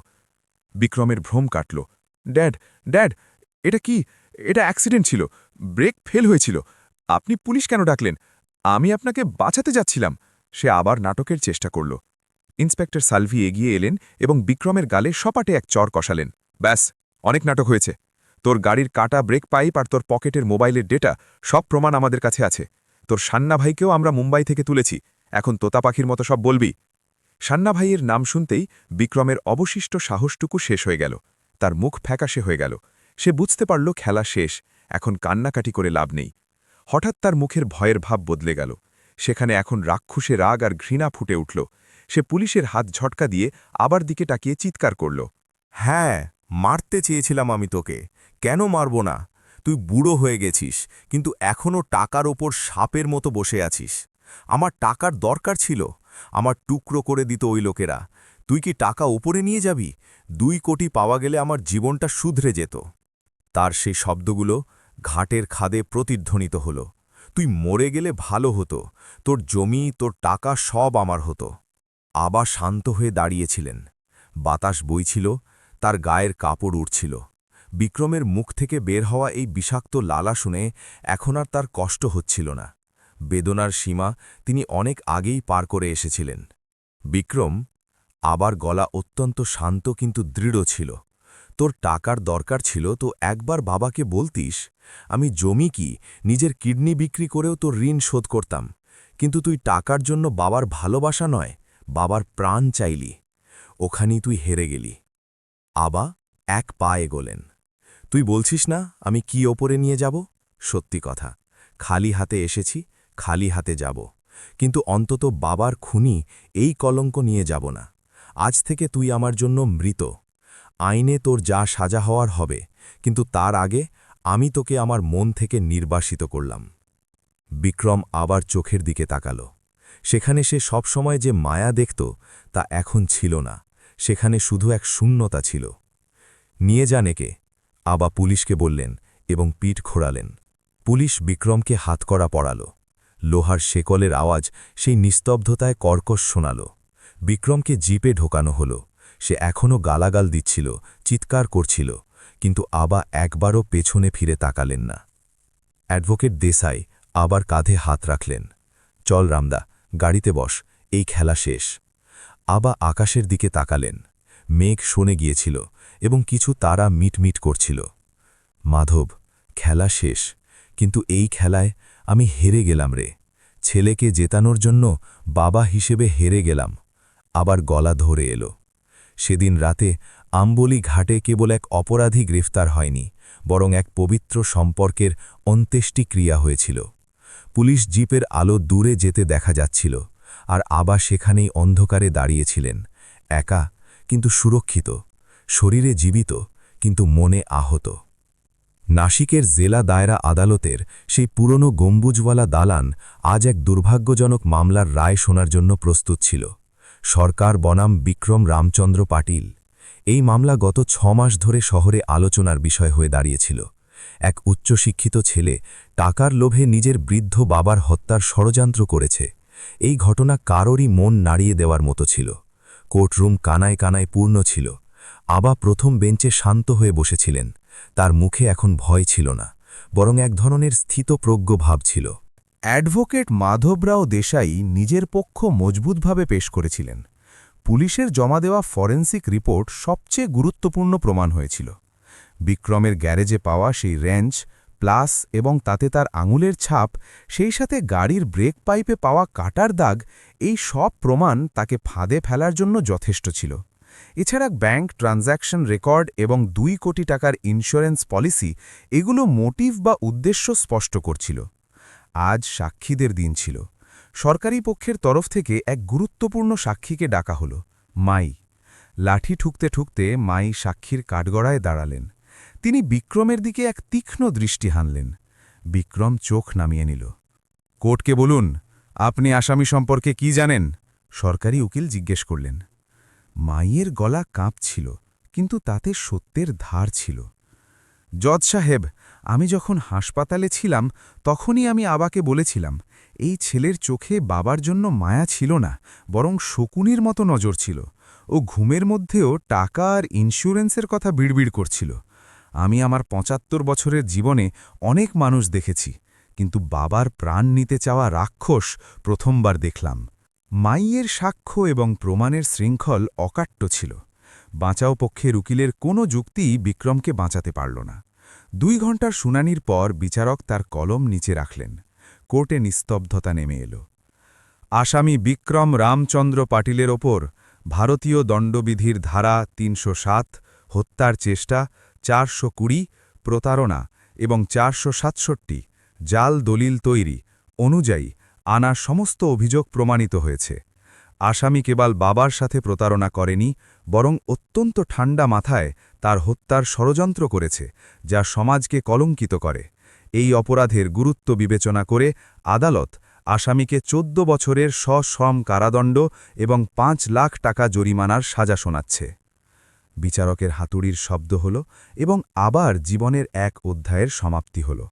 বিক্রমের ভ্রম কাটল। ড্যাড, ড্যাড, এটা কি? এটা অ্যাক্সিডেন্ট ছিল, ব্রেক ফেল হয়েছিল। আপনি পুলিশ কেন ডাকলেন? আমি আপনাকে বাঁচাতে যাচ্ছিলাম। সে আবার নাটকের চেষ্টা করল। ইন্সপেক্টর সালভি এগিয়ে এলেন এবং বিক্রমের গালে সপাটে এক চর কষালেন। ব্যাস, অনেক নাটক হয়েছে। তোর গাড়ির কাটা ব্রেক পাইপ আর তোর পকেটের মোবাইলের ডেটা সব প্রমাণ আমাদের কাছে আছে। তোর সান্না ভাইকেও আমরা মুম্বাই থেকে তুলেছি। এখন তোতা পাখির মতো সব বলবি? সান্না ভাইয়ের নাম শুনতেই বিক্রমের অবশিষ্ট সাহসটুকু শেষ হয়ে গেল। তার মুখ ফ্যাকাশে হয়ে গেল। সে বুঝতে পারল খেলা শেষ, এখন কান্নাকাটি করে লাভ নেই। হঠাৎ তার মুখের ভয়ের ভাব বদলে গেল। সেখানে এখন রাক্ষুসে রাগ আর ঘৃণা ফুটে উঠল। সে পুলিশের হাত ঝটকা দিয়ে আবার দিকে তাকিয়ে চিৎকার করল। হ্যাঁ, মারতে চেয়েছিলাম আমি তোকে। কেন মারব না? তুই বুড়ো হয়ে গেছিস, কিন্তু এখনও টাকার ওপর সাপের মতো বসে আছিস। আমার টাকার দরকার ছিল, আমার টুকরো করে দিত ওই লোকেরা। তুই কি টাকা ওপরে নিয়ে যাবি? 2 কোটি পাওয়া গেলে আমার জীবনটা শুধরে যেত। তার সেই শব্দগুলো ঘাটের খাদে প্রতিধ্বনিত হল। তুই মরে গেলে ভালো হতো, তোর জমি, তোর টাকা সব আমার হতো। আবা শান্ত হয়ে দাঁড়িয়েছিলেন। বাতাস বইছিল, তার গায়ের কাপড় উড়ছিল। বিক্রমের মুখ থেকে বের হওয়া এই বিষাক্ত লালা শুনে এখন আর তার কষ্ট হচ্ছিল না। বেদনার সীমা তিনি অনেক আগেই পার করে এসেছিলেন। বিক্রম, আবার গলা অত্যন্ত শান্ত কিন্তু দৃঢ় ছিল। তোর টাকার দরকার ছিল তো একবার বাবাকে বলতিস, আমি জমি কি নিজের কিডনি বিক্রি করেও তোর ঋণ শোধ করতাম। কিন্তু তুই টাকার জন্য বাবার ভালোবাসা নয়, বাবার প্রাণ চাইলি। ওখানেই তুই হেরে গেলি। আবা এক পা এগোলেন। তুই বলছিস না আমি কি ওপরে নিয়ে যাব? সত্যি কথা, খালি হাতে এসেছি, খালি হাতে যাব। কিন্তু অন্তত বাবার খুনি এই কলঙ্ক নিয়ে যাব না। আজ থেকে তুই আমার জন্য মৃত। আইনে তোর যা সাজা হওয়ার হবে, কিন্তু তার আগে আমি তোকে আমার মন থেকে নির্বাসিত করলাম। বিক্রম আবার চোখের দিকে তাকাল। সেখানে সে সবসময় যে মায়া দেখত তা এখন ছিল না। সেখানে শুধু এক শূন্যতা ছিল। নিয়ে যান একে, আবা পুলিশকে বললেন এবং পিঠ খোড়ালেন। পুলিশ বিক্রমকে হাতকড়া পড়াল। লোহার শেকলের আওয়াজ সেই নিস্তব্ধতায় কর্কশ শোনাল। বিক্রমকে জিপে ঢোকানো হল। সে এখনও গালাগাল দিচ্ছিল, চিৎকার করছিল, কিন্তু আবা একবারও পেছনে ফিরে তাকালেন না। অ্যাডভোকেট দেসাই আবার কাঁধে হাত রাখলেন। চল রামদা, গাড়িতে বস, এই খেলা শেষ। আবা আকাশের দিকে তাকালেন। মেঘ শোনে গিয়েছিল এবং কিছু তারা মিটমিট করছিল। মাধব, খেলা শেষ, কিন্তু এই খেলায় আমি হেরে গেলাম রে। ছেলেকে জেতানোর জন্য বাবা হিসেবে হেরে গেলাম। আবার গলা ধরে এলো। সেদিন রাতে আম্বলি ঘাটে কেবল এক অপরাধী গ্রেফতার হয়নি, বরং এক পবিত্র সম্পর্কের অন্ত্যেষ্টিক্রিয়া হয়েছিল। পুলিশ জিপের আলো দূরে যেতে দেখা যাচ্ছিল, আর আবা সেখানেই অন্ধকারে দাঁড়িয়েছিলেন, একা কিন্তু সুরক্ষিত, শরীরে জীবিত কিন্তু মনে আহত। নাসিকের জেলা দায়রা আদালতের সেই পুরনো গম্বুজওয়ালা দালান আজ এক দুর্ভাগ্যজনক মামলার রায় শোনার জন্য প্রস্তুত ছিল। সরকার বনাম বিক্রম রামচন্দ্র পাটিল। এই মামলা গত 6 মাস ধরে শহরে আলোচনার বিষয় হয়ে দাঁড়িয়েছিল। এক উচ্চশিক্ষিত ছেলে টাকার লোভে নিজের বৃদ্ধ বাবার হত্যার ষড়যন্ত্র করেছে। এই ঘটনা কারোরই মন নাড়িয়ে দেওয়ার মতো ছিল। কোর্টরুম কানায় কানায় পূর্ণ ছিল। আবা প্রথম বেঞ্চে শান্ত হয়ে বসেছিলেন। তার মুখে এখন ভয় ছিল না, বরং এক ধরনের স্থিতপ্রজ্ঞ ভাব ছিল। অ্যাডভোকেট মাধবরাও দেশাই নিজের পক্ষ মজবুতভাবে পেশ করেছিলেন। পুলিশের জমা দেওয়া ফরেন্সিক রিপোর্ট সবচেয়ে গুরুত্বপূর্ণ প্রমাণ হয়েছিল। বিক্রমের গ্যারেজে পাওয়া সেই রেঞ্চ, প্লাস এবং তাতে তার আঙুলের ছাপ, সেই সাথে গাড়ির ব্রেক পাইপে পাওয়া কাটার দাগ, এই সব প্রমাণ তাকে ফাঁদে ফেলার জন্য যথেষ্ট ছিল। এছাড়া ব্যাংক ট্রানজ্যাকশন রেকর্ড এবং 2 কোটি টাকার ইন্স্যুরেন্স পলিসি, এগুলো মোটিভ বা উদ্দেশ্য স্পষ্ট করছিল। আজ সাক্ষীদের দিন ছিল। সরকারি পক্ষের তরফ থেকে এক গুরুত্বপূর্ণ সাক্ষীকে ডাকা হল, মাই। লাঠি ঠুকতে ঠুকতে মাই সাক্ষীর কাঠগড়ায় দাঁড়ালেন। তিনি বিক্রমের দিকে এক তীক্ষ্ণ দৃষ্টি হানলেন। বিক্রম চোখ নামিয়ে নিল। কোর্টকে বলুন, আপনি আসামি সম্পর্কে কি জানেন? সরকারি উকিল জিজ্ঞেস করলেন। মাইয়ের গলা কাঁপছিল, কিন্তু তাতে সত্যের ধার ছিল। জজ সাহেব, আমি যখন হাসপাতালে ছিলাম তখনই আমি আবাকে বলেছিলাম, এই ছেলের চোখে বাবার জন্য মায়া ছিল না, বরং শকুনির মতো নজর ছিল। ও ঘুমের মধ্যেও টাকা আর ইন্স্যুরেন্সের কথা বিড়বিড় করছিল। আমি আমার ৭৫ বছরের জীবনে অনেক মানুষ দেখেছি, কিন্তু বাবার প্রাণ নিতে চাওয়া রাক্ষস প্রথমবার দেখলাম। মাইয়ের সাক্ষ্য এবং প্রমাণের শৃঙ্খল অকাট্য ছিল। বাঁচাও পক্ষের উকিলের কোনো যুক্তিই বিক্রমকে বাঁচাতে পারল না। ২ ঘণ্টার শুনানির পর বিচারক তার কলম নিচে রাখলেন। কোর্টে নিস্তব্ধতা নেমে এল। আসামি বিক্রম রামচন্দ্র পাটিলের ওপর ভারতীয় দণ্ডবিধির ধারা ৩০৭, হত্যার চেষ্টা, ৪২০, প্রতারণা এবং ৪৬৭, জাল দলিল তৈরি অনুযায়ী আনা সমস্ত অভিযোগ প্রমাণিত হয়েছে। আসামি কেবল বাবার সাথে প্রতারণা করেনি, বরং অত্যন্ত ঠান্ডা মাথায় তার হত্যার ষড়যন্ত্র করেছে, যা সমাজকে কলঙ্কিত করে। এই অপরাধের গুরুত্ব বিবেচনা করে আদালত আসামিকে ১৪ বছরের সশ্রম কারাদণ্ড এবং ৫ লাখ টাকা জরিমানার সাজা শোনাচ্ছে। বিচারকের হাতুড়ির শব্দ হল এবং আবার জীবনের এক অধ্যায়ের সমাপ্তি হল।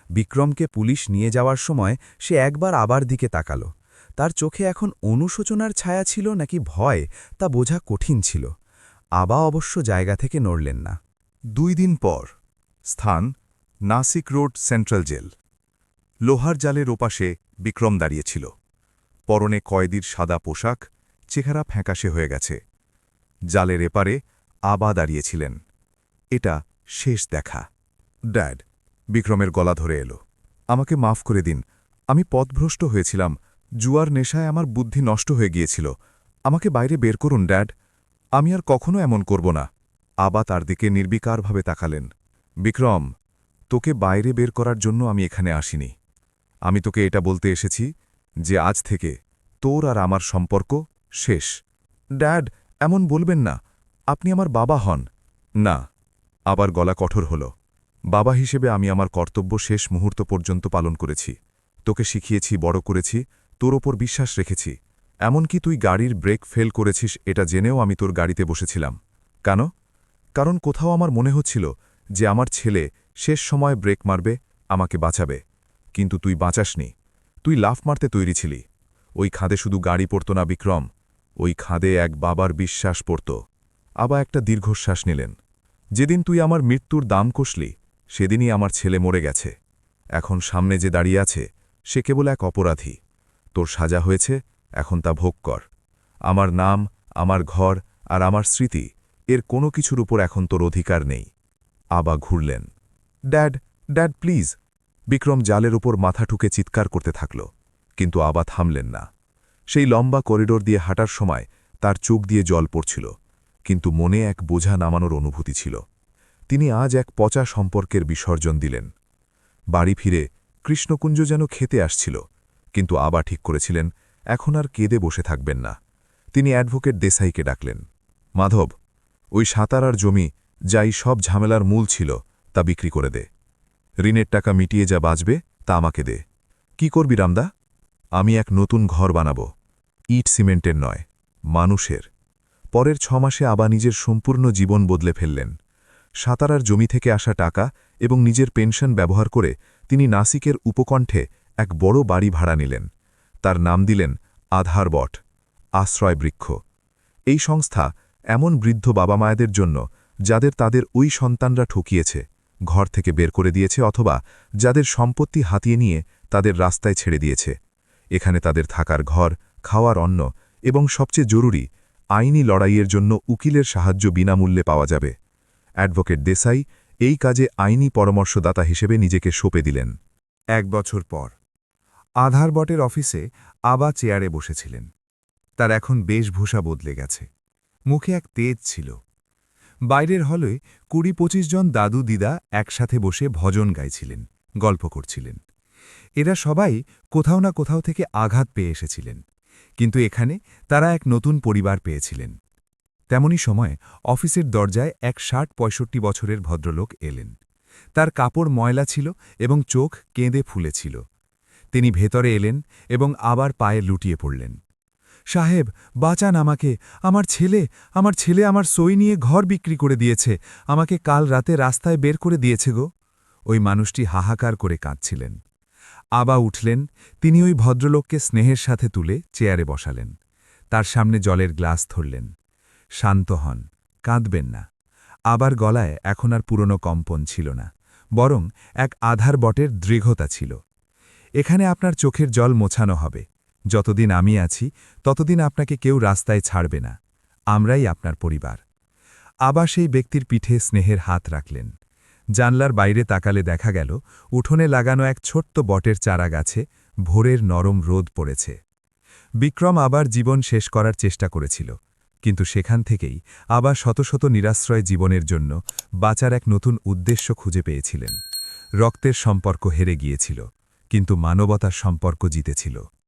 বিক্রমকে পুলিশ নিয়ে যাওয়ার সময় সে একবার আবার দিকে তাকাল। তার চোখে এখন অনুশোচনার ছায়া ছিল নাকি ভয়, তা বোঝা কঠিন ছিল। আবা অবশ্য জায়গা থেকে নড়লেন না। ২ দিন পর, স্থান নাসিক রোড সেন্ট্রাল জেল। লোহার জালের ওপাশে বিক্রম দাঁড়িয়েছিল। পরনে কয়েদির সাদা পোশাক, চেহারা ফ্যাকাশে হয়ে গেছে। জালের এপারে আবা দাঁড়িয়েছিলেন। এটা শেষ দেখা। ড্যাড, বিক্রমের গলা ধরে এলো। আমাকে মাফ করে দিন, আমি পথভ্রষ্ট হয়েছিলাম। জুয়ার নেশায় আমার বুদ্ধি নষ্ট হয়ে গিয়েছিল। আমাকে বাইরে বের করুন ড্যাড, আমি আর কখনো এমন করব না। আবা তার দিকে নির্বিকারভাবে তাকালেন। বিক্রম, তোকে বাইরে বের করার জন্য আমি এখানে আসিনি। আমি তোকে এটা বলতে এসেছি যে আজ থেকে তোর আর আমার সম্পর্ক শেষ। ড্যাড, এমন বলবেন না, আপনি আমার বাবা হন। না। আবার গলা কঠোর হল। বাবা হিসেবে আমি আমার কর্তব্য শেষ মুহূর্ত পর্যন্ত পালন করেছি। তোকে শিখিয়েছি, বড় করেছি, তোর ওপর বিশ্বাস রেখেছি। এমনকি তুই গাড়ির ব্রেক ফেল করেছিস এটা জেনেও আমি তোর গাড়িতে বসেছিলাম। কেন? কারণ কোথাও আমার মনে হচ্ছিল যে আমার ছেলে শেষ সময় ব্রেক মারবে, আমাকে বাঁচাবে। কিন্তু তুই বাঁচাসনি। তুই লাফ মারতে তৈরি ছিলি। ওই খাদে শুধু গাড়ি পড়ত না বিক্রম, ওই খাদে এক বাবার বিশ্বাস পড়ত। আবা একটা দীর্ঘশ্বাস নিলেন। যেদিন তুই আমার মৃত্যুর দাম কষলি, সেদিনই আমার ছেলে মরে গেছে। এখন সামনে যে দাঁড়িয়ে আছে সে কেবল এক অপরাধী। তোর সাজা হয়েছে, এখন তা ভোগ কর। আমার নাম, আমার ঘর আর আমার স্মৃতি, এর কোনো কিছুর উপর এখন তোর অধিকার নেই। আবা ঘুরলেন। Dad, dad please. বিক্রম জালের উপর মাথা ঠুকে চিৎকার করতে থাকল, কিন্তু আবা থামলেন না। সেই লম্বা করিডোর দিয়ে হাঁটার সময় তার চোখ দিয়ে জল পড়ছিল, কিন্তু মনে এক বোঝা নামানোর অনুভূতি ছিল। তিনি আজ এক পচা সম্পর্কের বিসর্জন দিলেন। বাড়ি ফিরে কৃষ্ণকুঞ্জ যেন খেতে আসছিল, কিন্তু আবা ঠিক করেছিলেন এখন আর কেঁদে বসে থাকবেন না। তিনি অ্যাডভোকেট দেসাইকে ডাকলেন। মাধব, ওই সাঁতারার জমি, যাই সব ঝামেলার মূল ছিল, তা বিক্রি করে দে। ঋণের টাকা মিটিয়ে যা বাঁচবে তা আমাকে দে। কি করবি রামদা? আমি এক নতুন ঘর বানাব, ইট সিমেন্টের নয়, মানুষের। পরের ৬ মাসে আবা নিজের সম্পূর্ণ জীবন বদলে ফেললেন। সাঁতারার জমি থেকে আসা টাকা এবং নিজের পেনশন ব্যবহার করে তিনি নাসিকের উপকণ্ঠে এক বড় বাড়ি ভাড়া নিলেন। তার নাম দিলেন আধার বট, আশ্রয় বৃক্ষ। এই সংস্থা এমন বৃদ্ধ বাবা মায়েদের জন্য যাদের তাদের ওই সন্তানরা ঠকিয়েছে, ঘর থেকে বের করে দিয়েছে অথবা যাদের সম্পত্তি হাতিয়ে নিয়ে তাদের রাস্তায় ছেড়ে দিয়েছে। এখানে তাদের থাকার ঘর, খাওয়ার অন্ন এবং সবচেয়ে জরুরি আইনি লড়াইয়ের জন্য উকিলের সাহায্য বিনামূল্যে পাওয়া যাবে। অ্যাডভোকেট দেসাই এই কাজে আইনি পরামর্শদাতা হিসেবে নিজেকে সঁপে দিলেন। ১ বছর পর আধার বটের অফিসে আবা চেয়ারে বসেছিলেন। তার এখন বেশভূষা বদলে গেছে, মুখে এক তেজ ছিল। বাইরের হলে ২০-২৫ জন দাদু দিদা একসাথে বসে ভজন গাইছিলেন, গল্প করছিলেন। এরা সবাই কোথাও না কোথাও থেকে আঘাত পেয়ে এসেছিলেন, কিন্তু এখানে তারা এক নতুন পরিবার পেয়েছিলেন। তেমনি সময় অফিসের দরজায় এক ৬০-৬৫ বছরের ভদ্রলোক এলেন। তার কাপড় ময়লা ছিল এবং চোখ কেঁদে ফুলেছিল। তিনি ভেতরে এলেন এবং আবার পায়ে লুটিয়ে পড়লেন। সাহেব, বাঁচান আমাকে, আমার ছেলে আমার সই নিয়ে ঘর বিক্রি করে দিয়েছে, আমাকে কাল রাতে রাস্তায় বের করে দিয়েছে গো। ওই মানুষটি হাহাকার করে কাঁদছিলেন। আবা উঠলেন, তিনি ওই ভদ্রলোককে স্নেহের সাথে তুলে চেয়ারে বসালেন। তার সামনে জলের গ্লাস ধরলেন। শান্ত হন, কাঁদবেন না। আবার গলায় এখন আর পুরনো কম্পন ছিল না, বরং এক আধার বটের দৃঢ়তা ছিল। এখানে আপনার চোখের জল মোছানো হবে। যতদিন আমি আছি ততদিন আপনাকে কেউ রাস্তায় ছাড়বে না। আমরাই আপনার পরিবার। আবা সেই ব্যক্তির পিঠে স্নেহের হাত রাখলেন। জানলার বাইরে তাকালে দেখা গেল উঠোনে লাগানো এক ছোট্ট বটের চারা গাছে ভোরের নরম রোদ পড়েছে। বিক্রম আবার জীবন শেষ করার চেষ্টা করেছিল, কিন্তু সেখান থেকেই আবার শত শত নিরাশ্রয় জীবনের জন্য বাঁচার এক নতুন উদ্দেশ্য খুঁজে পেয়েছিলেন। রক্তের সম্পর্ক হেরে গিয়েছিল, কিন্তু মানবতার সম্পর্ক জিতেছিল।